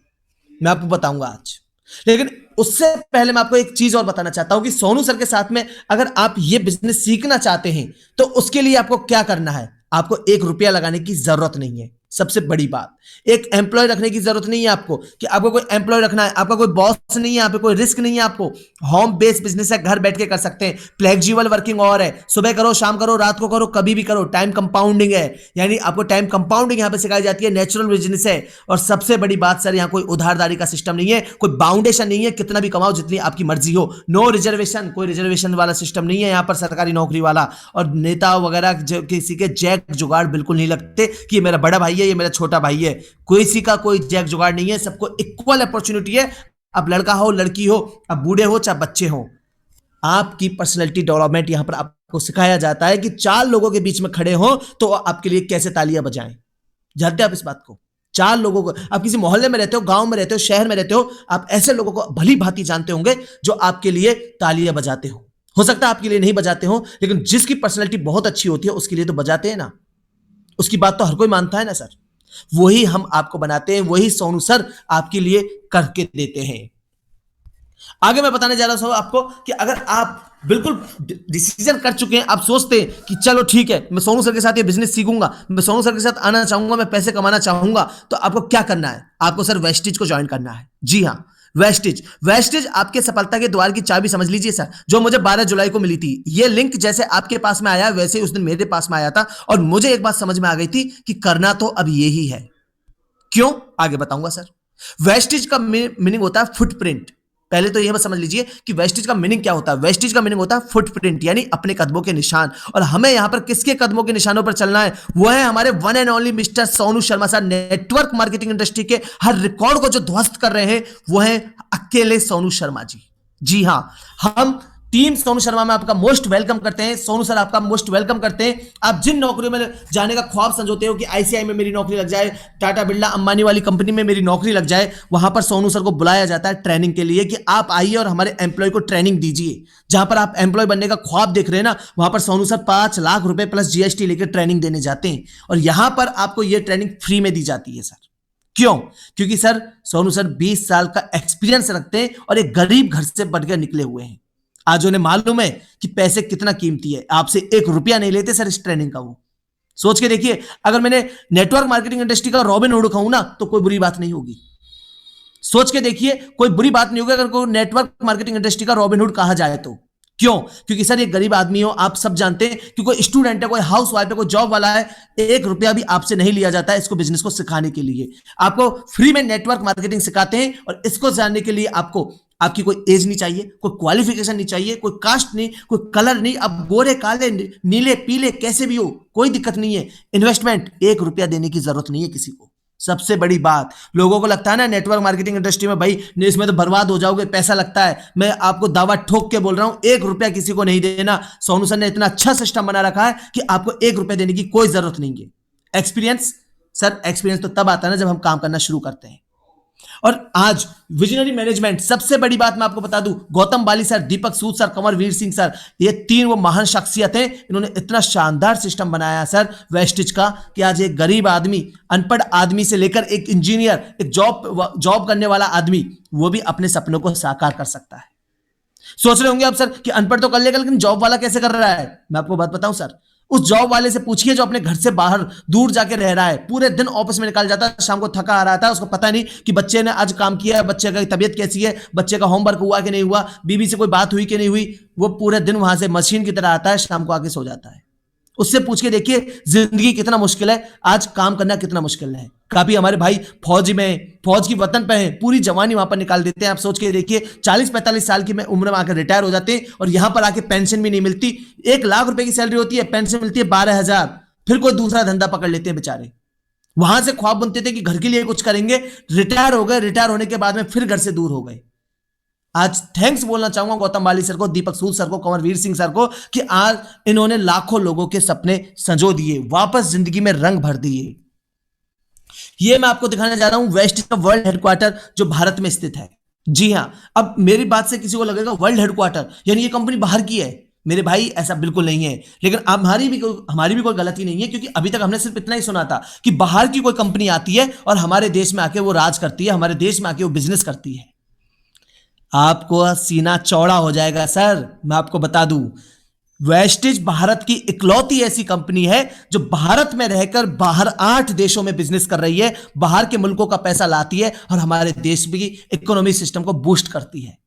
मैं आपको बताऊंगा आज, लेकिन उससे पहले मैं आपको एक चीज और बताना चाहता हूं कि सोनू सर के साथ में अगर आप ये बिजनेस सीखना चाहते हैं, तो उसके लिए आपको क्या करना है? आपको 1 रुपया लगाने की जरूरत नहीं है। सबसे बड़ी बात, एक एम्प्लॉय रखने की जरूरत नहीं है आपको, कि आपको कोई एम्प्लॉय रखना है, आपका कोई बॉस नहीं है, यहाँ पे कोई रिस्क नहीं है आपको। होम बेस्ड बिजनेस है, घर बैठ के कर सकते हैं। फ्लेक्सिबल वर्किंग और है, सुबह करो, शाम करो, रात को करो, कभी भी करो। टाइम कंपाउंडिंग है, यानी आपको टाइम कंपाउंडिंग यहाँ पे सिखाई जाती है। नेचुरल बिजनेस है, और सबसे बड़ी बात सर, यहाँ कोई उधारदारी का सिस्टम नहीं है, कोई बाउंडेशन नहीं है, कितना भी कमाओ जितनी आपकी मर्जी हो। नो रिजर्वेशन, कोई रिजर्वेशन वाला सिस्टम नहीं है यहाँ पर, सरकारी नौकरी वाला। और नेता वगैरह किसी के जैक जुगाड़ बिल्कुल नहीं लगते कि ये मेरा बड़ा भाई है, ये मेरा छोटा भाई है। किसी का कोई जैक जुगाड़ नहीं है, सबको इक्वल अपॉर्चुनिटी है। अब लड़का हो, लड़की हो, अब बूढ़े हो चाहे बच्चे हो, आपकी पर्सनैलिटी डेवलपमेंट यहां पर आपको सिखाया जाता है कि 4 लोगों के बीच में खड़े हो तो आपके लिए कैसे तालियां बजाएं। जानते हैं आप इस बात को? 4 लोगों को, आप किसी मोहल्ले में रहते हो, गांव में रहते हो, शहर में रहते हो, आप ऐसे लोगों को भली भांति जानते होंगे जो आपके लिए तालियां बजाते हो सकता है आपके लिए नहीं बजाते हो, लेकिन जिसकी पर्सनैलिटी बहुत अच्छी होती है उसके लिए तो बजाते हैं ना। उसकी बात तो हर कोई मानता है ना सर। वही हम आपको बनाते हैं, वही सोनू सर आपके लिए करके देते हैं। आगे मैं बताने जा रहा हूं आपको कि अगर आप बिल्कुल डिसीजन कर चुके हैं, आप सोचते हैं कि चलो ठीक है, मैं सोनू सर के साथ ये बिजनेस सीखूंगा, मैं सोनू सर के साथ आना चाहूंगा, मैं पैसे कमाना चाहूंगा, तो आपको क्या करना है? आपको सर वेस्टिज को ज्वाइन करना है। जी हाँ, वेस्टिज आपके सफलता के द्वार की चाबी समझ लीजिए सर, जो मुझे 12 जुलाई को मिली थी। ये लिंक जैसे आपके पास में आया, वैसे ही उस दिन मेरे पास में आया था, और मुझे एक बात समझ में आ गई थी कि करना तो अब यही है। क्यों? आगे बताऊंगा सर। वेस्टिज का मीनिंग होता है फुटप्रिंट। पहले तो यह समझ लीजिए कि वेस्टिज का मीनिंग क्या होता है। वेस्टिज का मीनिंग होता है फुटप्रिंट, यानी अपने कदमों के निशान। और हमें यहां पर किसके कदमों के निशानों पर चलना है? वो है हमारे one and only mister Sonu Sharma sir. Network marketing industry के हर रिकॉर्ड को जो ध्वस्त कर रहे हैं, वो है अकेले सोनू शर्मा जी। जी हां, हम टीम सोनू शर्मा में आपका मोस्ट वेलकम करते हैं। सोनू सर आपका मोस्ट वेलकम करते हैं। आप जिन नौकरियों में जाने का ख्वाब संजोते हो कि आईसीआई में मेरी नौकरी लग जाए, टाटा बिरला अंबानी वाली कंपनी में मेरी नौकरी लग जाए, वहां पर सोनू सर को बुलाया जाता है ट्रेनिंग के लिए कि आप आइए और हमारे एम्प्लॉय को ट्रेनिंग दीजिए। जहां पर आप एम्प्लॉय बनने का ख्वाब देख रहे हैं ना, वहां पर सोनू सर 5 लाख रुपए प्लस जीएसटी लेकर ट्रेनिंग देने जाते हैं, और यहां पर आपको यह ट्रेनिंग फ्री में दी जाती है सर। क्यों? क्योंकि सर सोनू सर 20 साल का एक्सपीरियंस रखते हैं और एक गरीब घर से बढ़कर निकले हुए हैं। आज उन्हें मालूम है कि पैसे कितना कीमती है। आपसे 1 रुपया नहीं लेते सर इस ट्रेनिंग का। वो सोच के देखिए, अगर मैंने नेटवर्क मार्केटिंग इंडस्ट्री का रॉबिन हुड कहूं ना, तो कोई बुरी बात नहीं होगी। सोच के देखिए, कोई बुरी बात नहीं होगी अगर कोई नेटवर्क मार्केटिंग इंडस्ट्री का रॉबिनहुड कहा जाए तो। क्यों? क्योंकि सर ये गरीब आदमी हो, आप सब जानते हैं कि कोई स्टूडेंट है, कोई हाउस वाइफ है, कोई जॉब वाला है, 1 रुपया भी आपसे नहीं लिया जाता है इसको बिजनेस को सिखाने के लिए। आपको फ्री में नेटवर्क मार्केटिंग सिखाते हैं और इसको जानने के लिए आपको आपकी कोई एज नहीं चाहिए, कोई क्वालिफिकेशन नहीं चाहिए, कोई कास्ट नहीं, कोई कलर नहीं, अब गोरे काले नीले पीले कैसे भी हो कोई दिक्कत नहीं है। इन्वेस्टमेंट 1 रुपया देने की जरूरत नहीं है किसी को। सबसे बड़ी बात, लोगों को लगता है ना नेटवर्क मार्केटिंग इंडस्ट्री में भाई इसमें तो बर्बाद हो जाओगे, पैसा लगता है। मैं आपको दावा ठोक के बोल रहा हूं, 1 रुपया किसी को नहीं देना। सोनू सर ने इतना अच्छा सिस्टम बना रखा है कि आपको 1 रुपया देने की कोई जरूरत नहीं है। एक्सपीरियंस, सर एक्सपीरियंस तो तब आता है ना जब हम काम करना शुरू करते हैं। और आज विजनरी मैनेजमेंट, सबसे बड़ी बात मैं आपको बता दूं, गौतम बाली सर, दीपक सूद सर, कंवरवीर सिंह सर, ये 3 वो महान शख्सियत हैं। इन्होंने इतना शानदार सिस्टम बनाया सर वेस्टिज का कि आज एक गरीब आदमी, अनपढ़ आदमी से लेकर एक इंजीनियर, एक जॉब करने वाला आदमी, वो भी अपने सपनों को साकार कर सकता है। सोच रहे होंगे आप सर कि अनपढ़ तो कर लेगा लेकिन जॉब वाला कैसे कर रहा है। मैं आपको बात बताऊं सर, उस जॉब वाले से पूछिए जो अपने घर से बाहर दूर जाके रह रहा है, पूरे दिन ऑफिस में निकाल जाता है, शाम को थका आ रहा था, उसको पता नहीं कि बच्चे ने आज काम किया है, बच्चे की तबीयत कैसी है, बच्चे का होमवर्क हुआ कि नहीं हुआ, बीवी से कोई बात हुई कि नहीं हुई। वो पूरे दिन वहां से मशीन की तरह आता है, शाम को आके सो जाता है। उससे पूछ के देखिए जिंदगी कितना मुश्किल है, आज काम करना कितना मुश्किल है। काफी हमारे भाई फौज की वतन पे हैं, पूरी जवानी वहां पर निकाल देते हैं। आप सोच के देखिए 40-45 साल की उम्र में आकर रिटायर हो जाते हैं और यहां पर आके पेंशन भी नहीं मिलती। 1 लाख रुपए की सैलरी होती है, पेंशन मिलती है 12,000। फिर कोई दूसरा धंधा पकड़ लेते हैं बेचारे। वहां से ख्वाब बनते थे कि घर के लिए कुछ करेंगे, रिटायर हो गए, रिटायर होने के बाद में फिर घर से दूर हो गए। आज थैंक्स बोलना चाहूंगा गौतम बाली सर को, दीपक सूद सर को, कंवरवीर सिंह सर को कि आज इन्होंने लाखों लोगों के सपने संजो दिए, वापस जिंदगी में रंग भर दिए। ये मैं आपको दिखाने जा रहा हूं वेस्ट का वर्ल्ड हेडक्वार्टर जो भारत में स्थित है। जी हां, अब मेरी बात से किसी को लगेगा वर्ल्ड हेडक्वार्टर यानी ये कंपनी बाहर की है। मेरे भाई ऐसा बिल्कुल नहीं है, लेकिन हमारी भी कोई गलती नहीं है, क्योंकि अभी तक हमने सिर्फ इतना ही सुना था कि बाहर की कोई कंपनी आती है और हमारे देश में आके वो राज करती है, हमारे देश में आके वो बिजनेस करती है। आपको सीना चौड़ा हो जाएगा सर। मैं आपको बता दूं, वेस्टिज भारत की इकलौती ऐसी कंपनी है जो भारत में रहकर बाहर 8 देशों में बिजनेस कर रही है, बाहर के मुल्कों का पैसा लाती है और हमारे देश की इकोनॉमी सिस्टम को बूस्ट करती है।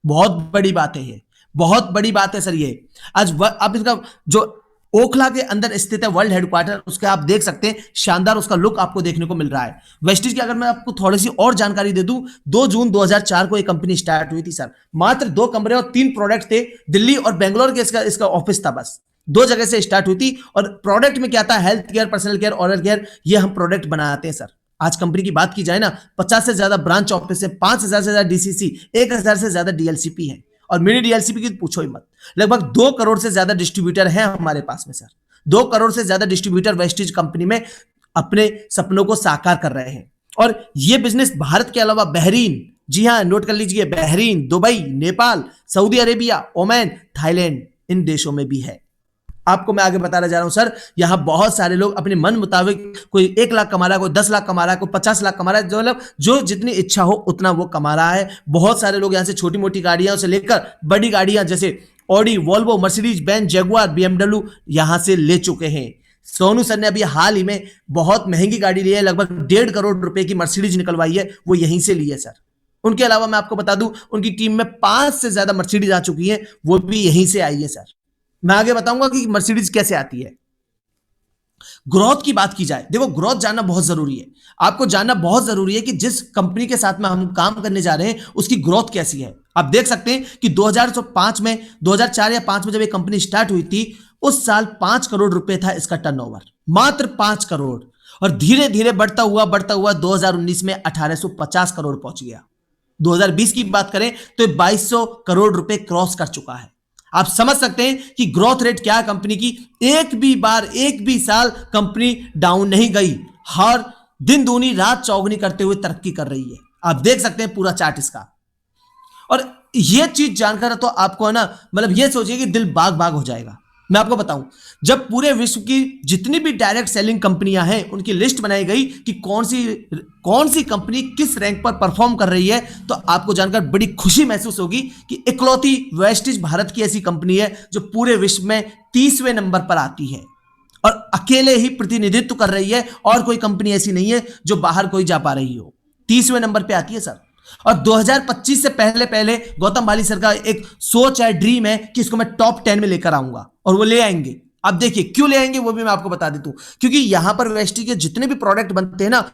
बहुत बड़ी बात है ये, बहुत बड़ी बात है सर ये। आज आप इसका जो ओखला के अंदर स्थित है वर्ल्ड हेडक्वार्टर, उसके आप देख सकते हैं शानदार उसका लुक आपको देखने को मिल रहा है। वेस्टिज की अगर मैं आपको थोड़ी सी और जानकारी दे दूं, 2 जून 2004 को ये कंपनी स्टार्ट हुई थी सर। मात्र 2 कमरे और 3 प्रोडक्ट थे, दिल्ली और बेंगलोर के इसका ऑफिस था, बस 2 जगह से स्टार्ट हुई थी। और प्रोडक्ट में क्या था, health care, personal care, oral care, ये हम प्रोडक्ट बनाते हैं सर। आज कंपनी की बात की जाए ना, 50 से ज्यादा ब्रांच ऑफिस है, 5,000 से ज्यादा डीसीसी, 1,000 से ज्यादा डीएलसीपी है और मिनी डीएलसीपी की पूछो ही मत। लगभग 2 करोड़ से ज्यादा डिस्ट्रीब्यूटर हैं हमारे पास में सर। 2 करोड़ से ज्यादा डिस्ट्रीब्यूटर वेस्टिज कंपनी में अपने सपनों को साकार कर रहे हैं। और यह बिजनेस भारत के अलावा बहरीन, जी हां नोट कर लीजिए, Bahrain, Dubai, Nepal, Saudi Arabia, Oman, Thailand, इन देशों में भी है। आपको मैं आगे बताना जा रहा हूं सर, यहां बहुत सारे लोग अपने मन मुताबिक, कोई 1 लाख कमा रहा है, कोई 10 लाख कमा रहा है, कोई 50 लाख कमा रहा है, मतलब जो जितनी इच्छा हो उतना वो कमा रहा है। बहुत सारे लोग यहां से छोटी मोटी गाड़ियां से लेकर बड़ी गाड़ियां जैसे Audi, Volvo, Mercedes Benz, Jaguar, BMW यहां से ले चुके हैं। सोनू सर ने अभी हाल ही में बहुत महंगी गाड़ी ली है, लगभग 1.5 करोड़ रुपए की मर्सिडीज निकलवाई है, वो यहीं से ली है सर। उनके अलावा मैं आपको बता दूं, उनकी टीम में 5 से ज्यादा मर्सिडीज आ चुकी है, वो भी यहीं से आई है सर। मैं आगे बताऊंगा कि मर्सिडीज कैसे आती है। ग्रोथ की बात की जाए, देखो ग्रोथ जानना बहुत जरूरी है। आपको जानना बहुत जरूरी है कि जिस कंपनी के साथ में हम काम करने जा रहे हैं उसकी ग्रोथ कैसी है। आप देख सकते हैं कि 2005 में, 2004 या 5 में जब ये कंपनी स्टार्ट हुई थी, उस साल 5 करोड़ रुपए था इसका टर्नओवर, मात्र 5 करोड़। और धीरे धीरे बढ़ता हुआ 2019 में 1850 करोड़ पहुंच गया। 2020 की बात करें तो 2200 करोड़ रुपए क्रॉस कर चुका है। आप समझ सकते हैं कि ग्रोथ रेट क्या है कंपनी की। एक भी साल कंपनी डाउन नहीं गई, हर दिन दूनी रात चौगुनी करते हुए तरक्की कर रही है। आप देख सकते हैं पूरा चार्ट इसका। और यह चीज जानकर तो आपको है ना, मतलब यह सोचिए कि दिल बाग बाग हो जाएगा। मैं आपको बताऊं, जब पूरे विश्व की जितनी भी डायरेक्ट सेलिंग कंपनियां हैं उनकी लिस्ट बनाई गई कि कौन सी कंपनी किस रैंक पर परफॉर्म कर रही है, तो आपको जानकर बड़ी खुशी महसूस होगी कि इकलौती वेस्टिज भारत की ऐसी कंपनी है जो पूरे विश्व में 30वें नंबर पर आती है और अकेले ही प्रतिनिधित्व कर रही है। और कोई कंपनी ऐसी नहीं है जो बाहर कोई जा पा रही हो, 30वें नंबर पर आती है सर। और 2025 से पहले पहले गौतम भाली सर का एक सोच है, ड्रीम है कि इसको मैं टॉप 10 में लेकर आऊंगा, और वो ले आएंगे। अब देखिए क्यों ले आएंगे वो भी मैं आपको बता देता हूं, क्योंकि यहां पर वेस्टी के जितने भी प्रोडक्ट बनते हैं ना,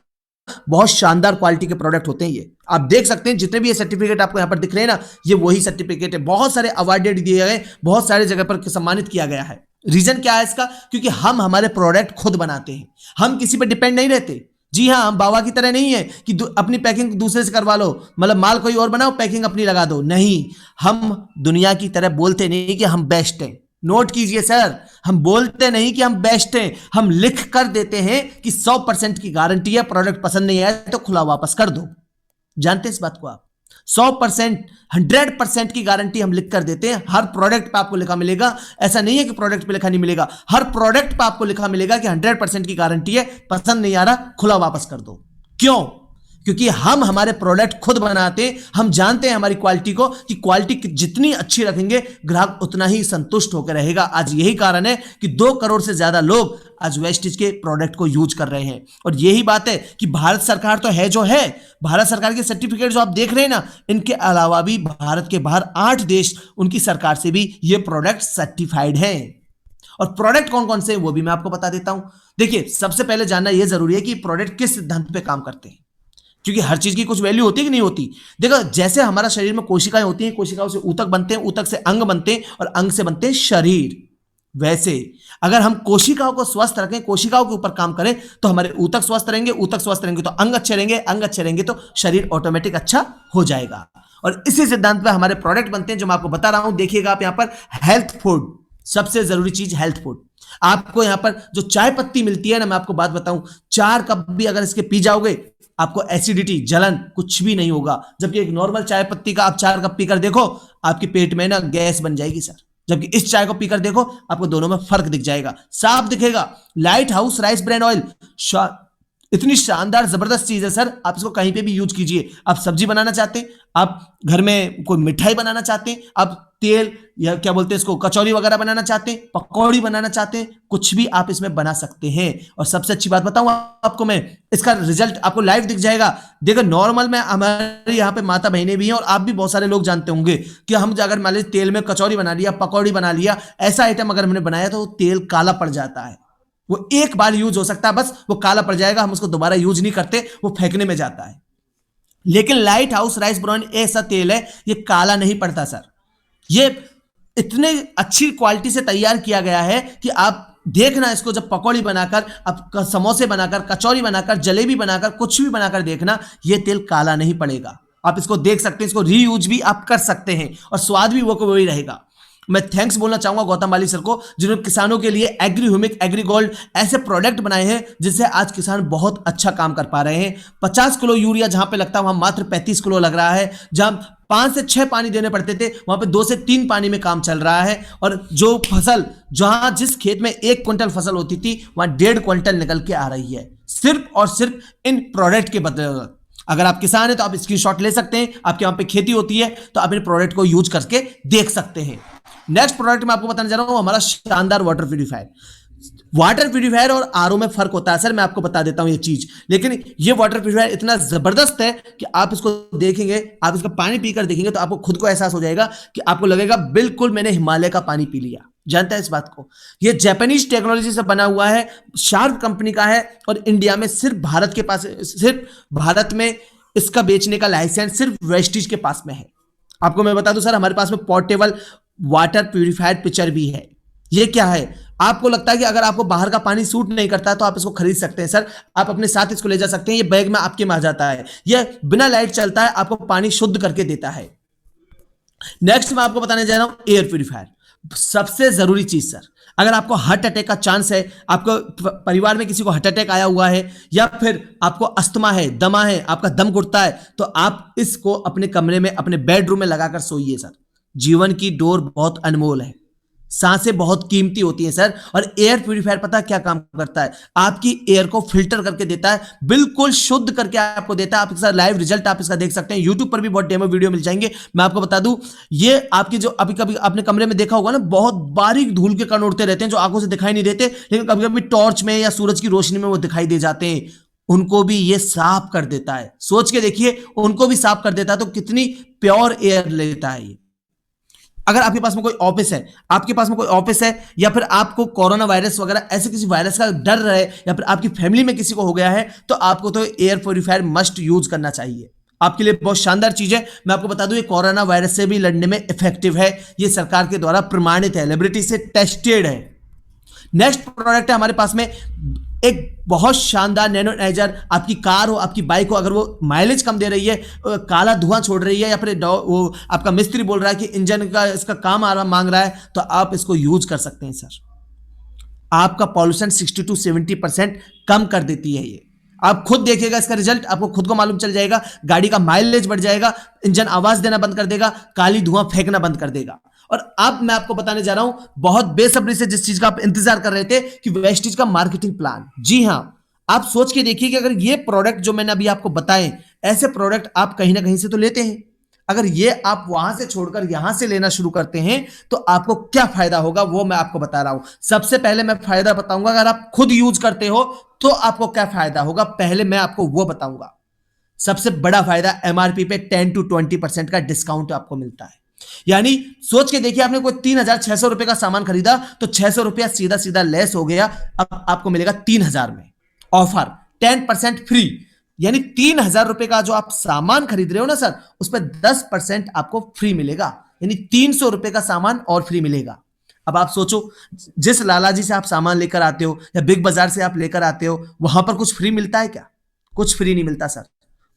बहुत शानदार क्वालिटी के प्रोडक्ट होते हैं। ये आप देख सकते हैं, जितने भी ये सर्टिफिकेट आपको यहां पर दिख रहे हैं ना, ये वही सर्टिफिकेट है। बहुत सारे अवार्डेड दिए गए, बहुत सारे जगह पर सम्मानित किया गया है। रीजन क्या है इसका? क्योंकि हम हमारे प्रोडक्ट खुद बनाते हैं, हम किसी पर डिपेंड नहीं रहते। जी हाँ, हम बाबा की तरह नहीं है कि अपनी पैकिंग दूसरे से करवा लो, मतलब माल कोई और बनाओ, पैकिंग अपनी लगा दो। नहीं, हम दुनिया की तरह बोलते नहीं कि हम बेस्ट हैं। नोट कीजिए सर, हम बोलते नहीं कि हम बेस्ट हैं, हम लिख कर देते हैं कि 100% की गारंटी है, प्रोडक्ट पसंद नहीं आया तो खुला वापस कर दो। जानते हैं इस बात को आप? 100%, 100% की गारंटी हम लिख कर देते हैं। हर प्रोडक्ट पे आपको लिखा मिलेगा, ऐसा नहीं है कि प्रोडक्ट पे लिखा नहीं मिलेगा, हर प्रोडक्ट पे आपको लिखा मिलेगा कि 100% की गारंटी है, पसंद नहीं आ रहा खुला वापस कर दो। क्यों? क्योंकि हम हमारे प्रोडक्ट खुद बनाते हैं, हम जानते हैं हमारी क्वालिटी को, कि क्वालिटी जितनी अच्छी रखेंगे ग्राहक उतना ही संतुष्ट होकर रहेगा। आज यही कारण है कि 2 करोड़ से ज्यादा लोग आज वेस्टिज के प्रोडक्ट को यूज कर रहे हैं। और यही बात है कि भारत सरकार तो है जो है, भारत सरकार के सर्टिफिकेट जो आप देख रहे हैं ना, इनके अलावा भी भारत के बाहर 8 देश, उनकी सरकार से भी ये प्रोडक्ट सर्टिफाइड है। और प्रोडक्ट कौन कौन से हैं वो भी मैं आपको बता देता हूं। देखिए, सबसे पहले जानना यह जरूरी है कि प्रोडक्ट किस सिद्धांत पे काम करते हैं, क्योंकि हर चीज की कुछ वैल्यू होती है कि नहीं होती। देखो, जैसे हमारा शरीर में कोशिकाएं होती हैं, कोशिकाओं से ऊतक बनते हैं, ऊतक से अंग बनते हैं, और अंग से बनते हैं शरीर। वैसे अगर हम कोशिकाओं को स्वस्थ रखें, कोशिकाओं के ऊपर काम करें, तो हमारे ऊतक स्वस्थ रहेंगे, ऊतक स्वस्थ रहेंगे तो अंग अच्छे रहेंगे, अंग अच्छे रहेंगे तो शरीर ऑटोमेटिक अच्छा हो जाएगा। और इसी सिद्धांत पर हमारे प्रोडक्ट बनते हैं जो मैं आपको बता रहा हूं। देखिएगा आप यहां पर, हेल्थ फूड, सबसे जरूरी चीज हेल्थ फूड। आपको यहां पर जो चाय पत्ती मिलती है ना, मैं आपको बात बताऊं, 4 कप भी अगर इसके पी जाओगे, आपको एसिडिटी, जलन कुछ भी नहीं होगा। जबकि एक नॉर्मल चाय पत्ती का आप 4 कप पीकर देखो, आपके पेट में ना गैस बन जाएगी सर। जबकि इस चाय को पीकर देखो, आपको दोनों में फर्क दिख जाएगा, साफ दिखेगा। Light house rice brand oil, इतनी शानदार जबरदस्त चीज है सर, आप इसको कहीं पे भी यूज कीजिए। आप सब्जी बनाना चाहते हैं, आप घर में कोई मिठाई बनाना चाहते हैं, आप तेल या क्या बोलते हैं इसको, कचौरी वगैरह बनाना चाहते हैं, पकौड़ी बनाना चाहते हैं, कुछ भी आप इसमें बना सकते हैं। और सबसे अच्छी बात बताऊं आपको मैं, इसका रिजल्ट आपको लाइव दिख जाएगा। देखो, नॉर्मल में हमारे यहाँ पे माता बहनें भी हैं, और आप भी बहुत सारे लोग जानते होंगे कि हम अगर मान लीजिए तेल में कचौरी बना लिया, पकौड़ी बना लिया, ऐसा आइटम अगर हमने बनाया तो तेल काला पड़ जाता है। वो एक बार यूज हो सकता है, बस वो काला पड़ जाएगा, हम उसको दोबारा यूज नहीं करते, वो फेंकने में जाता है। लेकिन लाइट हाउस राइस ब्रांड ऐसा तेल है, ये काला नहीं पड़ता सर। ये इतने अच्छी क्वालिटी से तैयार किया गया है कि आप देखना इसको, जब पकौड़ी बनाकर, आप समोसे बनाकर, कचौरी बनाकर, जलेबी बनाकर, कुछ भी बनाकर देखना, ये तेल काला नहीं पड़ेगा। आप इसको देख सकते हैं, इसको रीयूज भी आप कर सकते हैं, और स्वाद भी वो वही रहेगा। मैं थैंक्स बोलना चाहूंगा गौतम भाली सर को, जिन्होंने किसानों के लिए एग्री ह्यूमिक, एग्री गोल्ड ऐसे प्रोडक्ट बनाए हैं जिससे आज किसान बहुत अच्छा काम कर पा रहे हैं। 50 किलो यूरिया जहां पे लगता है वहां मात्र 35 किलो लग रहा है। जहां 5 से 6 पानी देने पड़ते थे, वहां पे 2 से 3 पानी में काम चल रहा है। और जो फसल, जहां जिस खेत में 1 क्विंटल फसल होती थी, वहां 1.5 क्विंटल निकल के आ रही है, सिर्फ और सिर्फ इन प्रोडक्ट के बदले। अगर आप किसान हैं तो आप स्क्रीनशॉट ले सकते हैं, आपके वहां पे खेती होती है तो आप इन प्रोडक्ट को यूज करके देख सकते हैं। नेक्स्ट प्रोडक्ट मैं आपको बताने जा रहा हूं, हमारा शानदार वाटर प्यूरिफायर। वाटर प्यूरिफायर और आरओ में फर्क होता है सर, मैं आपको बता देता हूं ये चीज। लेकिन ये वाटर प्यूरिफायर इतना जबरदस्त है कि आप इसको देखेंगे, आप इसका पानी पीकर देखेंगे तो आपको खुद को एहसास हो जाएगा कि आपको लगेगा बिल्कुल मैंने हिमालय का पानी पी लिया। जानता है इस बात को? ये जापानीज टेक्नोलॉजी से बना हुआ है, शार्प कंपनी का है, और इंडिया में सिर्फ भारत के पास, सिर्फ भारत में इसका बेचने का लाइसेंस सिर्फ वेस्टिज के पास में है। आपको मैं बता दूं सर, हमारे पास में पोर्टेबल वाटर प्यूरिफायर पिक्चर भी है। ये क्या है? आपको लगता है कि अगर आपको बाहर का पानी सूट नहीं करता है तो आप इसको खरीद सकते हैं सर, आप अपने साथ इसको ले जा सकते हैं। ये बैग में आपके में आ जाता है, ये बिना लाइट चलता है, आपको पानी शुद्ध करके देता है। नेक्स्ट मैं आपको बताने जा रहा हूं एयर प्यूरिफायर, सबसे जरूरी चीज सर। अगर आपको हार्ट अटैक का चांस है, आपको परिवार में किसी को हार्ट अटैक आया हुआ है, या फिर आपको अस्थमा है, दमा है, आपका दम घुटता है, तो आप इसको अपने कमरे में, अपने बेडरूम में लगाकर सोइए सर। जीवन की डोर बहुत अनमोल है, सांसें बहुत कीमती होती हैं सर। और एयर प्यूरिफायर पता क्या काम करता है? आपकी एयर को फिल्टर करके देता है, बिल्कुल शुद्ध करके आपको देता है। आप इसका लाइव रिजल्ट आप इसका देख सकते हैं, यूट्यूब पर भी बहुत डेमो वीडियो मिल जाएंगे। मैं आपको बता दूं, ये आपकी जो अभी कभी अपने कमरे में देखा होगा ना, बहुत बारीक धूल के कण उड़ते रहते हैं जो आंखों से दिखाई नहीं देते, लेकिन कभी कभी टॉर्च में या सूरज की रोशनी में वो दिखाई दे जाते हैं। उनको भी ये साफ कर देता है। सोच के देखिए, उनको भी साफ कर देता है, तो कितनी प्योर एयर लेता है ये। अगर आपके पास में कोई ऑफिस है, आपके पास में कोई ऑफिस है, या फिर आपको कोरोना वायरस वगैरह ऐसे किसी वायरस का डर रहे, या फिर आपकी फैमिली में किसी को हो गया है, तो आपको तो एयर प्योरीफायर मस्ट यूज करना चाहिए। आपके लिए बहुत शानदार चीज है। मैं आपको बता दूं, ये कोरोना वायरस से भी लड़ने में इफेक्टिव है। ये सरकार के द्वारा प्रमाणित है, लेबोरेटरी से टेस्टेड है। नेक्स्ट प्रोडक्ट है हमारे पास में एक बहुत शानदार नैनोनाइजर। आपकी कार हो, आपकी बाइक हो, अगर वो माइलेज कम दे रही है, काला धुआं छोड़ रही है, या फिर वो आपका मिस्त्री बोल रहा है कि इंजन का इसका काम आ रहा मांग रहा है, तो आप इसको यूज कर सकते हैं सर। आपका पॉल्यूशन 60 to 70% कम कर देती है ये। आप खुद देखिएगा इसका रिजल्ट, आपको खुद को मालूम चल जाएगा। गाड़ी का माइलेज बढ़ जाएगा, इंजन आवाज देना बंद कर देगा, काली धुआं फेंकना बंद कर देगा। और अब मैं आपको बताने जा रहा हूं, बहुत बेसब्री से जिस चीज का आप इंतजार कर रहे थे, कि वेस्टिज का मार्केटिंग प्लान। जी हां, आप सोच के देखिए कि अगर ये प्रोडक्ट जो मैंने अभी आपको बताए, ऐसे प्रोडक्ट आप कहीं ना कहीं से तो लेते हैं। अगर ये आप वहां से छोड़कर यहां से लेना शुरू करते हैं, तो आपको क्या फायदा होगा वो मैं आपको बता रहा हूं। सबसे पहले मैं फायदा बताऊंगा, अगर आप खुद यूज करते हो तो आपको क्या फायदा होगा, पहले मैं आपको वो बताऊंगा। सबसे बड़ा फायदा, एमआरपी पे 10 to 20% का डिस्काउंट आपको मिलता है। यानी सोच के देखिए, आपने कोई 3,600 रुपए का सामान खरीदा, तो 600 रुपया सीधा सीधा लेस हो गया, अब आपको मिलेगा 3,000 में। ऑफर 10% फ्री, यानी 3,000 रुपए का जो आप सामान खरीद रहे हो ना सर, उस पर 10% आपको फ्री मिलेगा, यानी 300 रुपए का सामान और फ्री मिलेगा। अब आप सोचो, जिस लालाजी से आप सामान लेकर आते हो या बिग बाजार से आप लेकर आते हो, वहां पर कुछ फ्री मिलता है क्या? कुछ फ्री नहीं मिलता सर,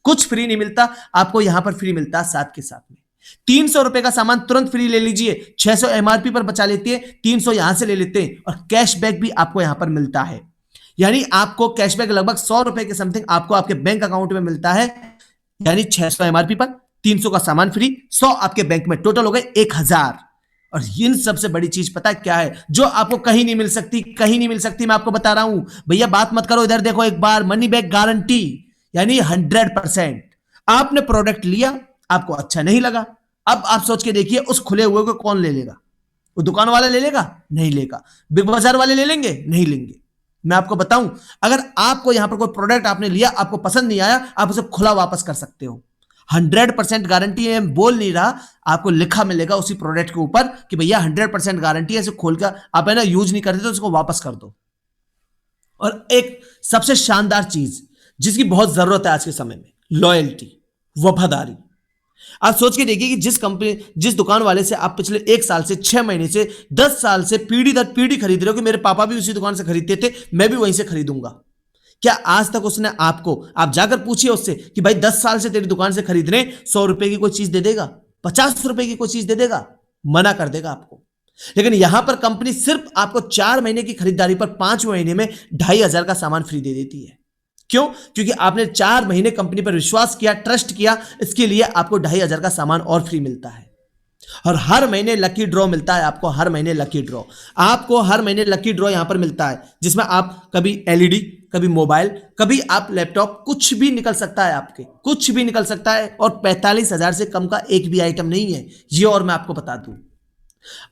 कुछ फ्री नहीं मिलता। आपको यहां पर फ्री मिलता है साथ के साथ में। 300 रुपए का सामान तुरंत फ्री ले लीजिए, 600 एमआरपी पर बचा लेते हैं, 300 यहां से ले लेते हैं, और कैशबैक भी आपको यहां पर मिलता है। यानी आपको कैशबैक लगभग 100 रुपए के समथिंग आपको आपके बैंक अकाउंट में मिलता है। यानी 600 एमआरपी पर 300 का सामान फ्री, 100 आपके बैंक में, टोटल हो गए 1,000। और इन सबसे बड़ी चीज पता है क्या है, जो आपको कहीं नहीं मिल सकती, कहीं नहीं मिल सकती, मैं आपको बता रहा हूं। भैया बात मत करो, इधर देखो एक बार, मनी बैक गारंटी, यानी 100%। आपने प्रोडक्ट लिया, आपको अच्छा नहीं लगा, अब आप सोच के देखिए, उस खुले हुए को कौन ले लेगा? वो दुकान वाला ले लेगा? नहीं लेगा। बिग बाजार वाले ले लेंगे? नहीं लेंगे। मैं आपको बताऊं, अगर आपको यहां पर कोई प्रोडक्ट आपने लिया, आपको पसंद नहीं आया, आप उसे खुला वापस कर सकते हो। 100% गारंटी है, मैं बोल नहीं रहा, आपको लिखा मिलेगा उसी प्रोडक्ट के ऊपर कि भैया 100% गारंटी है, इसे खोलकर आप है ना यूज नहीं करते तो इसको वापस कर दो। और एक सबसे शानदार चीज जिसकी बहुत जरूरत है आज के समय में, लॉयल्टी, वफादारी। आप सोच के देखिए कि जिस दुकान वाले से आप पिछले 1 साल से, 6 महीने से, 10 साल से पीढ़ी दर पीढ़ी खरीद रहे हो, कि मेरे पापा भी उसी दुकान से खरीदते थे, मैं भी वहीं से खरीदूंगा। क्या आज तक उसने आपको, आप जाकर पूछिए उससे कि भाई 10 साल से तेरी दुकान से खरीद रहे, 100 रुपए की कोई चीज दे देगा? 50 रुपए की कोई चीज दे देगा? मना कर देगा आपको। लेकिन यहां पर कंपनी सिर्फ आपको 4 महीने की खरीदारी पर 5 महीने में 2,500 का सामान फ्री दे देती है। क्यों? क्योंकि आपने 4 महीने कंपनी पर विश्वास किया, ट्रस्ट किया, इसके लिए आपको 2,500 का सामान और फ्री मिलता है। और हर महीने लकी ड्रॉ मिलता है आपको, हर महीने लकी ड्रॉ, आपको हर महीने लकी ड्रॉ यहां पर मिलता है, जिसमें आप कभी एलईडी, कभी मोबाइल, कभी आप लैपटॉप, कुछ भी निकल सकता है आपके, कुछ भी निकल सकता है। और 45,000 से कम का एक भी आइटम नहीं है ये, और मैं आपको बता दूं।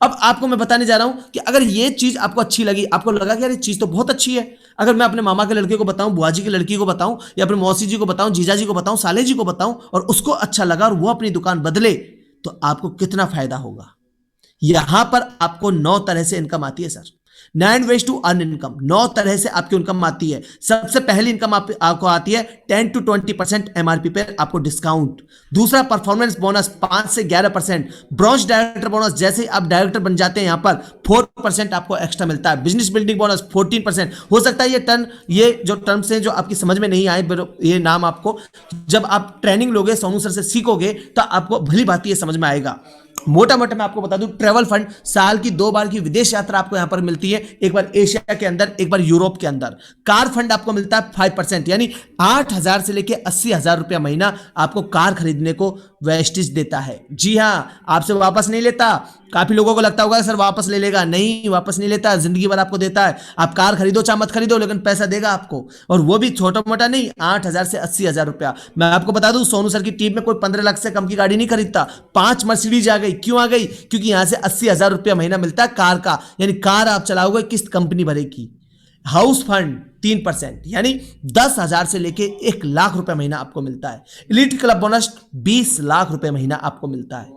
अब आपको मैं बताने जा रहा हूं कि अगर ये चीज आपको अच्छी लगी, आपको लगा कि यार ये चीज तो बहुत अच्छी है, अगर मैं अपने मामा के लड़के को बताऊं, बुआ जी की लड़की को बताऊं, या फिर मौसी जी को बताऊं, जीजा जी को बताऊं, साले जी को बताऊं, और उसको अच्छा लगा और वो अपनी दुकान बदले, तो आपको कितना फायदा होगा। यहां पर आपको 9 तरह से इनकम आती है sir, 9 ways to earn income, 9 तरह से आपकी इनकम आती है। सबसे पहली इनकम आपको आती है 10 to 20% एमआरपी पे आपको डिस्काउंट। दूसरा, परफॉर्मेंस बोनस 5 से 11%। ब्रॉन्ज डायरेक्टर बोनस, जैसे ही आप डायरेक्टर बन जाते हैं यहां पर 4% आपको एक्स्ट्रा मिलता है। Business building bonus 14%। हो सकता है ये जो टर्म्स हैं जो आपकी समझ में नहीं आए, ये नाम आपको जब आप ट्रेनिंग लोगे, सोनू सर से सीखोगे, तो आपको भली भांति ये समझ में आएगा। मोटा मोटा मैं आपको बता दूं, ट्रैवल फंड, साल की 2 बार की विदेश यात्रा आपको यहां पर मिलती है, एक बार एशिया के अंदर, एक बार यूरोप के अंदर। कार फंड आपको मिलता है 5%, यानी 8,000 से लेकर 80,000 रुपया महीना आपको कार खरीदने को वेस्टिज देता है। जी हां, आपसे वापस नहीं लेता। काफी लोगों को लगता होगा सर वापस ले लेगा, नहीं, वापस नहीं लेता, जिंदगी भर आपको देता है। आप कार खरीदो चाहे मत खरीदो, लेकिन पैसा देगा आपको, और वो भी छोटा मोटा नहीं, 8,000 से 80,000 रुपया। मैं आपको बता दूं, सोनू सर की टीम में कोई 15 लाख से कम की गाड़ी नहीं खरीदता। 5 मर्सिडीज आ गई। क्यों आ गई? क्योंकि यहां से 80,000 रुपया महीना मिलता है कार का, यानी कार आप चलाओगे, किस्त कंपनी भरेगी। हाउस फंड 3%, यानी 10,000 से लेके 1 लाख रुपए महीना आपको मिलता है। एलीट क्लब बोनस 20 लाख रुपए महीना आपको मिलता है।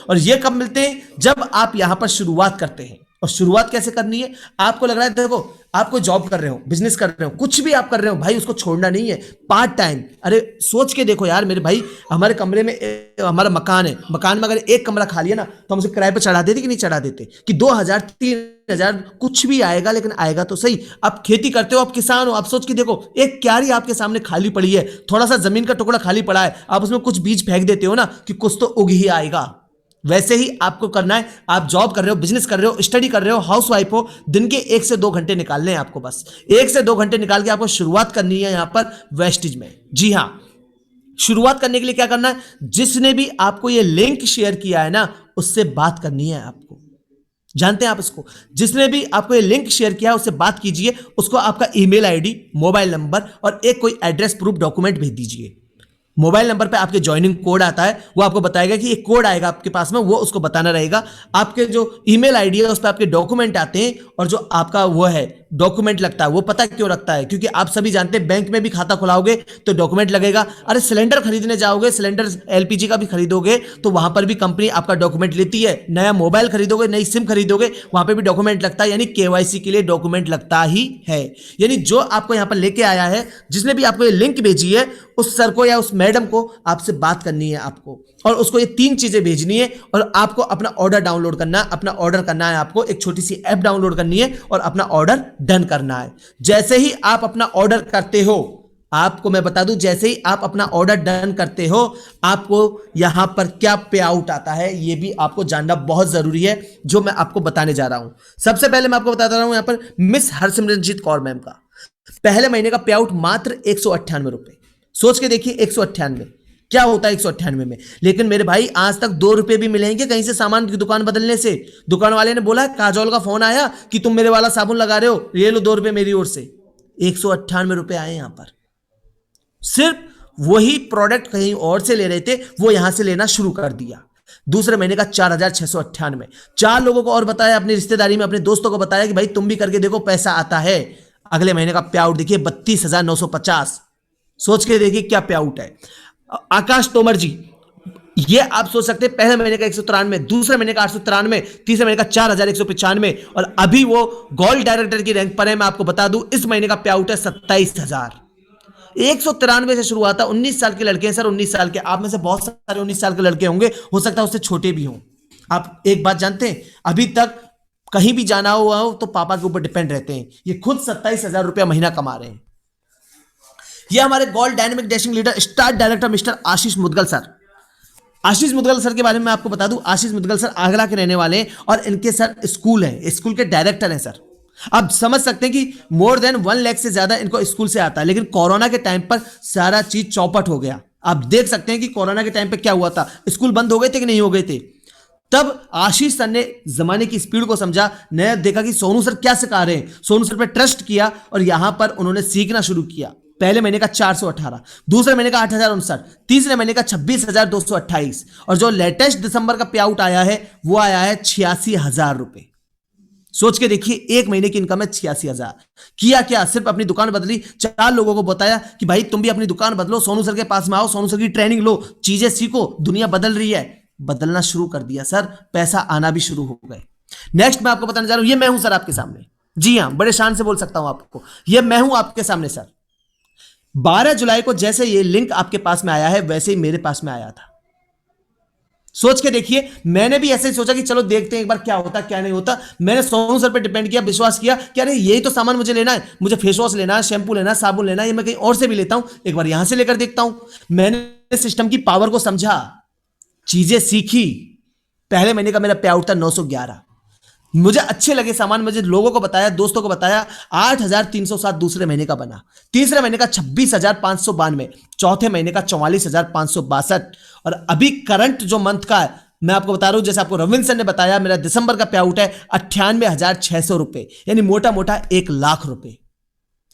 और ये कब मिलते हैं? जब आप यहां पर शुरुआत करते हैं। और शुरुआत कैसे करनी है? आपको लग रहा है, देखो आपको जॉब कर रहे हो, बिजनेस कर रहे हो, कुछ भी आप कर रहे हो भाई, उसको छोड़ना नहीं है। पार्ट टाइम, अरे सोच के देखो यार मेरे भाई, हमारे कमरे में हमारा मकान है, मकान में अगर एक कमरा खाली है ना, तो हम उसे किराए पे चढ़ा देते कि नहीं चढ़ा देते? कि 2,000 3,000 कुछ भी आएगा, लेकिन आएगा तो सही। आप खेती करते हो, आप किसान हो, आप सोच के देखो, एक क्यारी आपके सामने खाली पड़ी है, थोड़ा सा जमीन का टुकड़ा खाली पड़ा है, आप उसमें कुछ बीज फेंक देते हो ना, कि कुछ तो उग ही आएगा। वैसे ही आपको करना है। आप जॉब कर रहे हो, बिजनेस कर रहे हो, स्टडी कर रहे हो, हाउस वाइफ हो, दिन के 1 से 2 घंटे निकालने हैं आपको। बस 1 से 2 घंटे निकाल के आपको शुरुआत करनी है यहां पर वेस्टिज में। जी हां, शुरुआत करने के लिए क्या करना है? जिसने भी आपको ये लिंक शेयर किया है ना, उससे बात करनी है आपको। जानते हैं आप इसको? जिसने भी आपको ये लिंक शेयर किया है उससे बात कीजिए, उसको आपका ईमेल आईडी, मोबाइल नंबर और एक कोई एड्रेस प्रूफ डॉक्यूमेंट भेज दीजिए। मोबाइल नंबर पे आपके ज्वाइनिंग कोड आता है, वो आपको बताएगा कि एक कोड आएगा आपके पास में, वो उसको बताना रहेगा। आपके जो ईमेल आईडी है उस पर आपके डॉक्यूमेंट आते हैं, और जो आपका वो है डॉक्यूमेंट लगता है, वो पता क्यों रखता है? क्योंकि आप सभी जानते हैं बैंक में भी खाता खुलाओगे तो डॉक्यूमेंट लगेगा। अरे सिलेंडर खरीदने जाओगे, सिलेंडर एलपीजी का भी खरीदोगे तो वहां पर भी कंपनी आपका डॉक्यूमेंट लेती है। नया मोबाइल खरीदोगे, नई सिम खरीदोगे, वहां पर भी डॉक्यूमेंट लगता है, यानी केवाईसी के लिए डॉक्यूमेंट लगता ही है। यानी जो आपको यहां पर लेके आया है, जिसने भी आपको ये लिंक भेजी है, उस सर को या उस मैडम को आपसे बात करनी है आपको, और उसको ये 3 चीजें भेजनी है, और आपको अपना ऑर्डर डाउनलोड करना है। अपना ऑर्डर करना है आपको, एक छोटी सी ऐप डाउनलोड करनी है और अपना ऑर्डर डन करना है। जैसे ही आप अपना ऑर्डर करते हो, आपको मैं बता दूं, जैसे ही आप अपना ऑर्डर डन करते हो, आपको यहां पर क्या पे आउट आता है, यह भी आपको जानना बहुत जरूरी है, जो मैं आपको बताने जा रहा हूं। सबसे पहले मैं आपको बताता रहा हूं, यहां पर मिस हरसिमरनजीत कौर मैम का पहले महीने का पे आउट मात्र 198 रुपए। सोच के देखिए, 198 क्या होता है 198 में? लेकिन मेरे भाई, आज तक 2 रुपए भी मिलेंगे कहीं से सामान की दुकान बदलने से? दुकान वाले ने बोला, काजोल का फोन आया कि तुम मेरे वाला साबुन लगा रहे हो, ये लो 2 रुपए मेरी ओर से। 198 रुपए आए यहां पर। सिर्फ वही प्रोडक्ट कहीं और से ले रहे थे, वो यहां से लेना शुरू कर दिया। दूसरे महीने का 4,698। 4 लोगों को और बताया, अपनी रिश्तेदारी में अपने दोस्तों को बताया कि भाई तुम भी करके देखो, पैसा आता है। अगले महीने का पे आउट देखिए 32,950। सोच के देखिए क्या पे आउट है। आकाश तोमर जी, ये आप सोच सकते हैं, पहले महीने का 193, दूसरे महीने का 893, तीसरे महीने का 4,195, और अभी वो गोल्ड डायरेक्टर की रैंक पर है। मैं आपको बता दूं, इस महीने का पे आउट है 27,000। 193 से शुरू हुआ था। 19 साल के लड़के हैं सर, 19 साल के। आप में से बहुत सारे 19 साल के लड़के होंगे, हो सकता है उससे छोटे भी हों। आप एक बात जानते हैं, अभी तक कहीं भी जाना हुआ हो तो पापा के ऊपर डिपेंड रहते हैं। ये खुद 27,000 रुपया महीना कमा रहे हैं। ये हमारे gold dynamic dashing leader star director mister Ashish Mudgal sir. Ashish Mudgal sir के बारे में मैं आपको बता दूं, आशीष मुदगल सर आगरा के रहने वाले हैं, और इनके सर स्कूल है, स्कूल के डायरेक्टर हैं सर। आप समझ सकते हैं कि मोर देन 1 लाख से ज्यादा इनको स्कूल से आता है। लेकिन कोरोना के टाइम पर सारा चीज चौपट हो गया। आप देख सकते हैं कि कोरोना के टाइम पर क्या हुआ था, स्कूल बंद हो गए थे कि नहीं हो गए थे। तब आशीष सर ने जमाने की स्पीड को समझा, नया देखा कि सोनू सर क्या सिखा रहे हैं, सोनू सर पे ट्रस्ट किया, और यहां पर उन्होंने सीखना शुरू किया। पहले महीने का 418, दूसरे महीने का 8,059, तीसरे महीने का 26,228, और जो लेटेस्ट दिसंबर का पे आउट आया है वो आया है 86,000 रुपए। सोच के देखिए, एक महीने की इनकम है 86,000। किया क्या? सिर्फ अपनी दुकान बदली, 4 लोगों को बताया कि भाई तुम भी अपनी दुकान बदलो, सोनू सर के पास में आओ, सोनू सर की ट्रेनिंग लो, चीजें सीखो, दुनिया बदल रही है। बदलना शुरू कर दिया सर, पैसा आना भी शुरू हो गए। नेक्स्ट मैं आपको बताने जा रहा हूं, ये मैं हूं सर आपके सामने। जी हां, बड़े शान से बोल सकता हूं आपको, ये मैं हूं आपके सामने सर। 12 जुलाई को जैसे ये लिंक आपके पास में आया है, वैसे ही मेरे पास में आया था। सोच के देखिए, मैंने भी ऐसे ही सोचा कि चलो देखते हैं एक बार क्या होता क्या नहीं होता। मैंने सोनू सर पे डिपेंड किया, विश्वास किया कि अरे यही तो सामान मुझे लेना है, मुझे फेस वॉश लेना है, शैम्पू लेना है, साबुन लेना है, ये मैं कहीं और से भी लेता हूं, एक बार यहां से लेकर देखता हूं। मैंने सिस्टम की पावर को समझा, चीजें सीखी। पहले महीने का मेरा पे आउट था 911। मुझे अच्छे लगे सामान, मुझे लोगों को बताया, दोस्तों को बताया। 8,307 दूसरे महीने का बना, तीसरे महीने का 26,592, चौथे महीने का 44,562, और अभी करंट जो मंथ का है मैं आपको बता रहा हूं, जैसे आपको रविंद्र सर ने बताया, मेरा दिसंबर का पे आउट है 98,600 रुपए, यानी मोटा मोटा 1 लाख रुपए।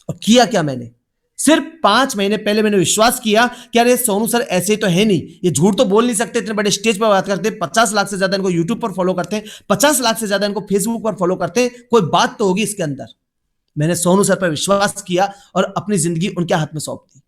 और किया क्या मैंने? सिर्फ 5 महीने पहले मैंने विश्वास किया कि अरे सोनू सर ऐसे तो है नहीं, ये झूठ तो बोल नहीं सकते, इतने बड़े स्टेज पर बात करते हैं, 50 लाख से ज्यादा इनको यूट्यूब पर फॉलो करते हैं, 50 लाख से ज्यादा इनको फेसबुक पर फॉलो करते हैं, कोई बात तो होगी इसके अंदर। मैंने सोनू सर पर विश्वास किया और अपनी जिंदगी उनके हाथ में सौंप दी।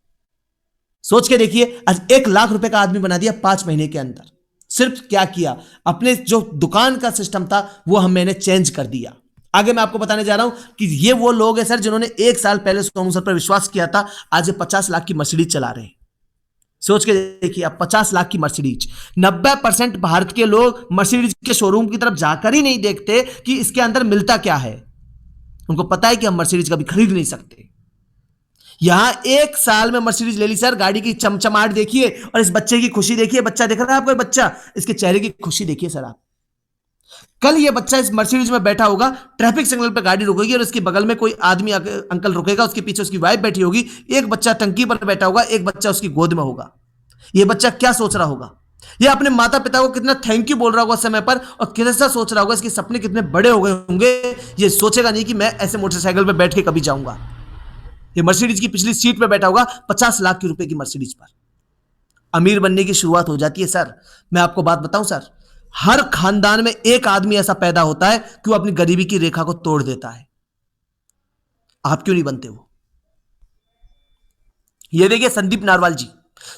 सोच के देखिए, आज 1 लाख रुपए का आदमी बना दिया 5 महीने के अंदर। सिर्फ क्या किया, अपने जो दुकान का सिस्टम था वो मैंने चेंज कर दिया। आगे मैं आपको बताने जा रहा हूं कि ये वो लोग हैं सर जिन्होंने 1 साल पहले सोनू सर पर विश्वास किया था, आज ये 50 लाख की मर्सिडीज चला रहे हैं। सोच के देखिए, आप 50 लाख की मर्सिडीज। 90% भारत के लोग मर्सिडीज के शोरूम की तरफ जाकर ही नहीं देखते कि इसके अंदर मिलता क्या है। उनको पता है कि हम मर्सिडीज कभी खरीद नहीं सकते। यहां 1 साल में मर्सिडीज ले ली सर। गाड़ी की चमचमाहट देखिए और इस बच्चे की खुशी देखिए। बच्चा देख रहा है आपको, बच्चा, इसके चेहरे की खुशी देखिए सर आप। कल ये बच्चा इस मर्सिडीज में बैठा होगा, ट्रैफिक सिग्नल पे गाड़ी रुकेगी और उसके बगल में कोई आदमी अंकल रुकेगा, उसके पीछे उसकी वाइफ बैठी होगी, एक बच्चा टंकी पर बैठा होगा, एक बच्चा उसकी गोद में होगा। ये बच्चा क्या सोच रहा होगा? ये अपने माता पिता को कितना थैंक यू बोल रहा होगा समय पर, और कैसा सोच रहा होगा, इसके सपने कितने बड़े हो गए होंगे। ये सोचेगा नहीं कि मैं ऐसे मोटरसाइकिल पर बैठ के कभी जाऊंगा। ये मर्सिडीज की पिछली सीट पर बैठा होगा 50 लाख की रुपए की मर्सिडीज पर। अमीर बनने की शुरुआत हो जाती है सर। मैं आपको बात बताऊं सर, हर खानदान में एक आदमी ऐसा पैदा होता है कि वो अपनी गरीबी की रेखा को तोड़ देता है। आप क्यों नहीं बनते वो? ये देखिए संदीप नारवाल जी,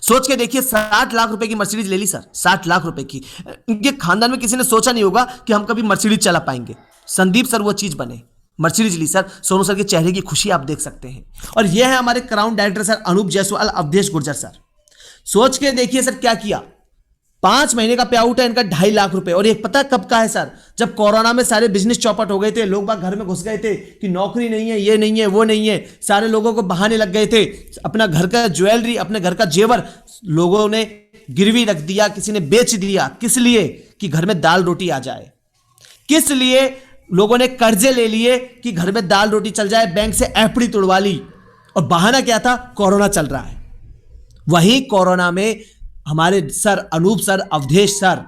सोच के देखिए, 60 लाख रुपए की मर्सिडीज ले ली सर, 60 लाख रुपए की। इनके खानदान में किसी ने सोचा नहीं होगा कि हम कभी मर्सिडीज चला पाएंगे। संदीप सर वो चीज बने, मर्सिडीज ली सर। सोनू सर के चेहरे की खुशी आप देख सकते हैं। और ये है हमारे crown director sir Anoop Jaiswal, Avdhesh Gurjar sir. सोच के देखिए सर क्या किया। 5 महीने का पे आउट है इनका 2.5 लाख रुपए। और ये पता कब का है सर? जब कोरोना में सारे बिजनेस चौपट हो गए थे, लोग बाग घर में घुस गए थे कि नौकरी नहीं है, ये नहीं है, वो नहीं है। सारे लोगों को बहाने लग गए थे। अपना घर का ज्वेलरी, अपने घर का जेवर लोगों ने गिरवी रख दिया, किसी ने बेच दिया। किस लिए? कि घर में दाल रोटी आ जाए। किस लिए? लोगों ने कर्जे ले लिए कि घर में दाल रोटी चल जाए, बैंक से एफडी तुड़वा ली। और बहाना क्या था? कोरोना चल रहा है। वही कोरोना में हमारे sir Anoop sir, Avdhesh sir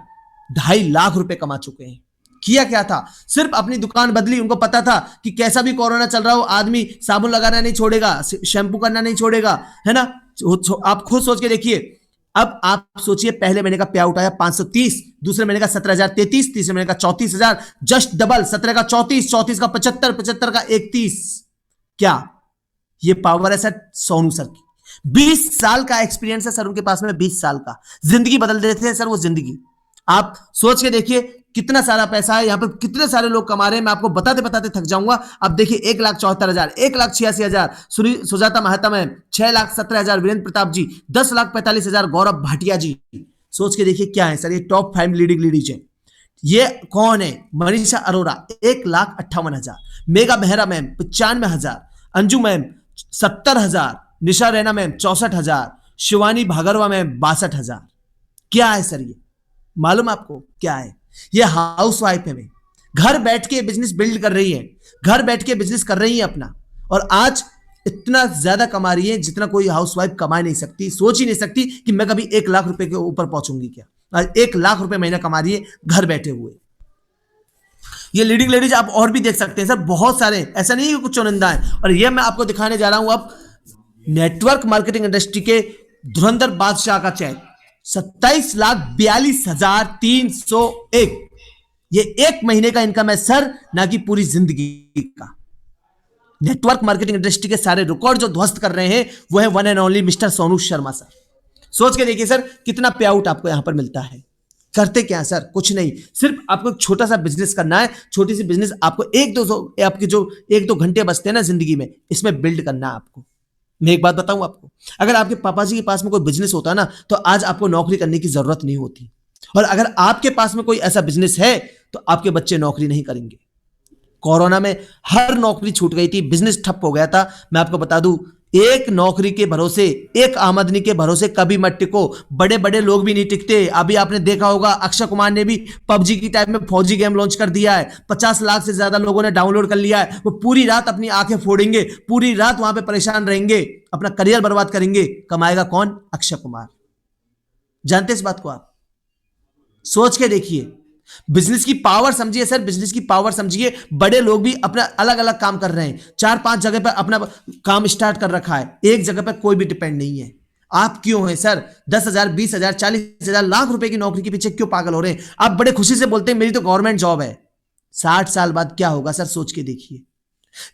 2.5 lakh रुपए कमा चुके हैं। किया क्या था? सिर्फ अपनी दुकान बदली। उनको पता था कि कैसा भी कोरोना चल रहा हो, आदमी साबुन लगाना नहीं छोड़ेगा, शैंपू करना नहीं छोड़ेगा, है ना। आप खुद सोच के देखिए। अब आप सोचिए, पहले महीने का पे आउट आया 530, दूसरे महीने का 17,033, तीसरे महीने का 34,000, जस्ट डबल। 17 का 34, 34 का 75, 75 का 31। क्या ये पावर है सर सोनू सर की? 20 साल का एक्सपीरियंस है सर उनके पास में, 20 साल का। जिंदगी बदल देते हैं सर वो जिंदगी। आप सोच के देखिए कितना सारा पैसा है यहां पर, कितने सारे लोग कमा रहे हैं। मैं आपको बताते बताते थक जाऊंगा। अब देखिए 1,74,000, 1,86,000 सुजाता महता मैम, 6,17,000 वीरेंद्र प्रताप जी, 10,45,000 गौरव भाटिया जी। सोच के देखिए क्या है सर, ये टॉप 5 लीडिंग लेडीज है। ये कौन है? Manisha Arora 1,58,000, mega Mehra ma'am 95,000, Anju ma'am 70,000, निशा रैना मैम 64,000, शिवानी भागरवा मैम 62,000। क्या है सर ये? मालूम आपको क्या है? ये हाउस वाइफ है। घर बैठ के बिजनेस बिल्ड कर रही है, घर बैठ के बिजनेस कर रही है अपना, और आज इतना ज्यादा कमा रही है जितना कोई हाउस वाइफ कमा नहीं सकती। सोच ही नहीं सकती कि मैं कभी 1 लाख रुपए के ऊपर पहुंचूंगी। क्या आज 1 लाख रुपए महीना कमा रही है घर बैठे हुए। ये लीडिंग लेडीज आप और भी देख सकते हैं सर, बहुत सारे, ऐसा नहीं है कि कुछ चुनिंदा है। और ये मैं आपको दिखाने जा रहा हूं अब नेटवर्क मार्केटिंग इंडस्ट्री के धुरंधर बादशाह का चेक, 27,42,301। ये 1 महीने का इनकम है सर, ना कि पूरी जिंदगी का। नेटवर्क मार्केटिंग इंडस्ट्री के सारे रिकॉर्ड जो ध्वस्त कर रहे हैं वो है one and only mister Sonu Sharma sir. सोच के देखिए सर कितना पे आउट आपको यहां पर मिलता है। करते क्या सर? कुछ नहीं, सिर्फ आपको छोटा सा बिजनेस करना है। छोटी सी बिजनेस आपको आपके जो 1-2 घंटे बचते हैं ना जिंदगी में, इसमें बिल्ड करना है आपको। मैं एक बात बताऊं आपको, अगर आपके पापा जी के पास में कोई बिजनेस होता ना तो आज आपको नौकरी करने की जरूरत नहीं होती। और अगर आपके पास में कोई ऐसा बिजनेस है तो आपके बच्चे नौकरी नहीं करेंगे। कोरोना में हर नौकरी छूट गई थी, बिजनेस ठप हो गया था। मैं आपको बता दूं, एक नौकरी के भरोसे, एक आमदनी के भरोसे कभी मत टिको। बड़े बड़े लोग भी नहीं टिकते। अभी आपने देखा होगा अक्षय कुमार ने भी पबजी की टाइप में फौजी गेम लॉन्च कर दिया है। 50 लाख से ज्यादा लोगों ने डाउनलोड कर लिया है। वो पूरी रात अपनी आंखें फोड़ेंगे, पूरी रात वहां पे परेशान रहेंगे, अपना करियर बर्बाद करेंगे। कमाएगा कौन? अक्षय कुमार। जानते इस बात को आप? सोच के देखिए, बिजनेस की पावर समझिए सर, बिजनेस की पावर समझिए। बड़े लोग भी अपना अलग अलग काम कर रहे हैं, 4-5 जगह पर अपना काम स्टार्ट कर रखा है। एक जगह पर कोई भी डिपेंड नहीं है। आप क्यों हैं सर 10,000, 20,000, 40,000, लाख रुपए की नौकरी के पीछे क्यों पागल हो रहे हैं? आप बड़े खुशी से बोलते हैं मेरी तो गवर्नमेंट जॉब है। 60 साल बाद क्या होगा सर? सोच के देखिए।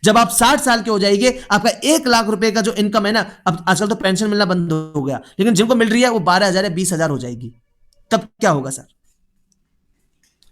जब आप 60 साल के हो जाएंगे, आपका 1 लाख रुपए का जो इनकम है ना, अब आजकल तो पेंशन मिलना बंद हो गया, लेकिन जिनको मिल रही है वो 12,000 या 20,000 हो जाएगी। तब क्या होगा सर?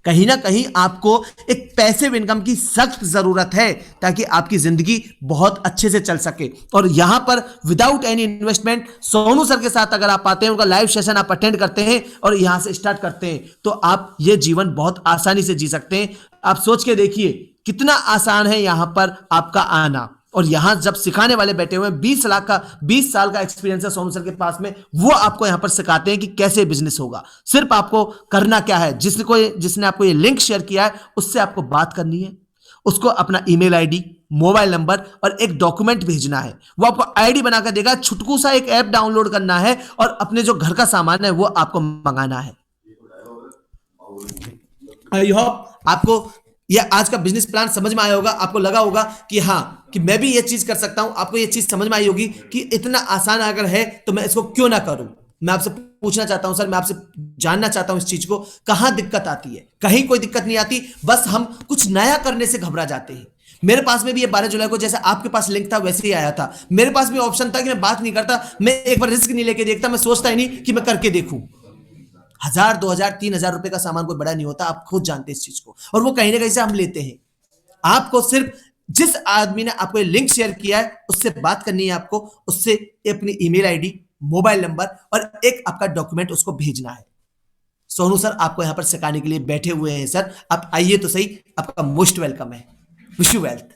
कहीं ना कहीं आपको एक पैसिव इनकम की सख्त जरूरत है, ताकि आपकी जिंदगी बहुत अच्छे से चल सके। और यहां पर without any investment Sonu sir के साथ अगर आप आते हैं, उनका लाइव सेशन आप अटेंड करते हैं और यहां से स्टार्ट करते हैं, तो आप ये जीवन बहुत आसानी से जी सकते हैं। आप सोच के देखिए कितना आसान है यहां पर आपका आना। और यहां जब सिखाने वाले बैठे हुए हैं, 20 साल का एक्सपीरियंस है सोनू सर के पास में, वो आपको यहां पर सिखाते हैं कि कैसे बिजनेस होगा। सिर्फ आपको करना क्या है, जिसने आपको ये लिंक शेयर किया है उससे आपको बात करनी है, उसको अपना ईमेल आईडी, मोबाइल नंबर और एक डॉक्यूमेंट भेजना है। वो आपको आईडी बनाकर देगा, छुटकू सा एक ऐप डाउनलोड करना है और अपने जो घर का सामान है वो आपको मंगाना है। आई होप आपको यह आज का बिजनेस प्लान समझ में आया होगा। आपको लगा होगा कि हाँ, कि मैं भी ये चीज कर सकता हूं। आपको ये चीज समझ में आई होगी कि इतना आसान अगर है तो मैं इसको क्यों ना करूं। मैं आपसे पूछना चाहता हूं सर, मैं आपसे जानना चाहता हूं इस चीज को, कहां दिक्कत आती है? कहीं कोई दिक्कत नहीं आती, बस हम कुछ नया करने से घबरा जाते हैं। मेरे पास में भी ये 12 जुलाई को जैसे आपके पास लिंक था वैसे ही आया था। मेरे पास भी ऑप्शन था कि मैं बात नहीं करता, मैं एक बार रिस्क नहीं लेके देखता, मैं सोचता ही नहीं कि मैं करके देखूं। 1,000, 2,000, 3,000 रुपए का सामान कोई बड़ा नहीं होता, आप खुद जानते हैं इस चीज को, और वो कहीं ना कहीं से हम लेते हैं। आपको सिर्फ जिस आदमी ने आपको ये लिंक शेयर किया है उससे बात करनी है, आपको उससे अपनी ईमेल आईडी, मोबाइल नंबर और एक आपका डॉक्यूमेंट उसको भेजना है। सोनू सर आपको यहां पर सिखाने के लिए बैठे हुए हैं सर, आप आइए तो सही, आपका मोस्ट वेलकम है। Wish you wealth.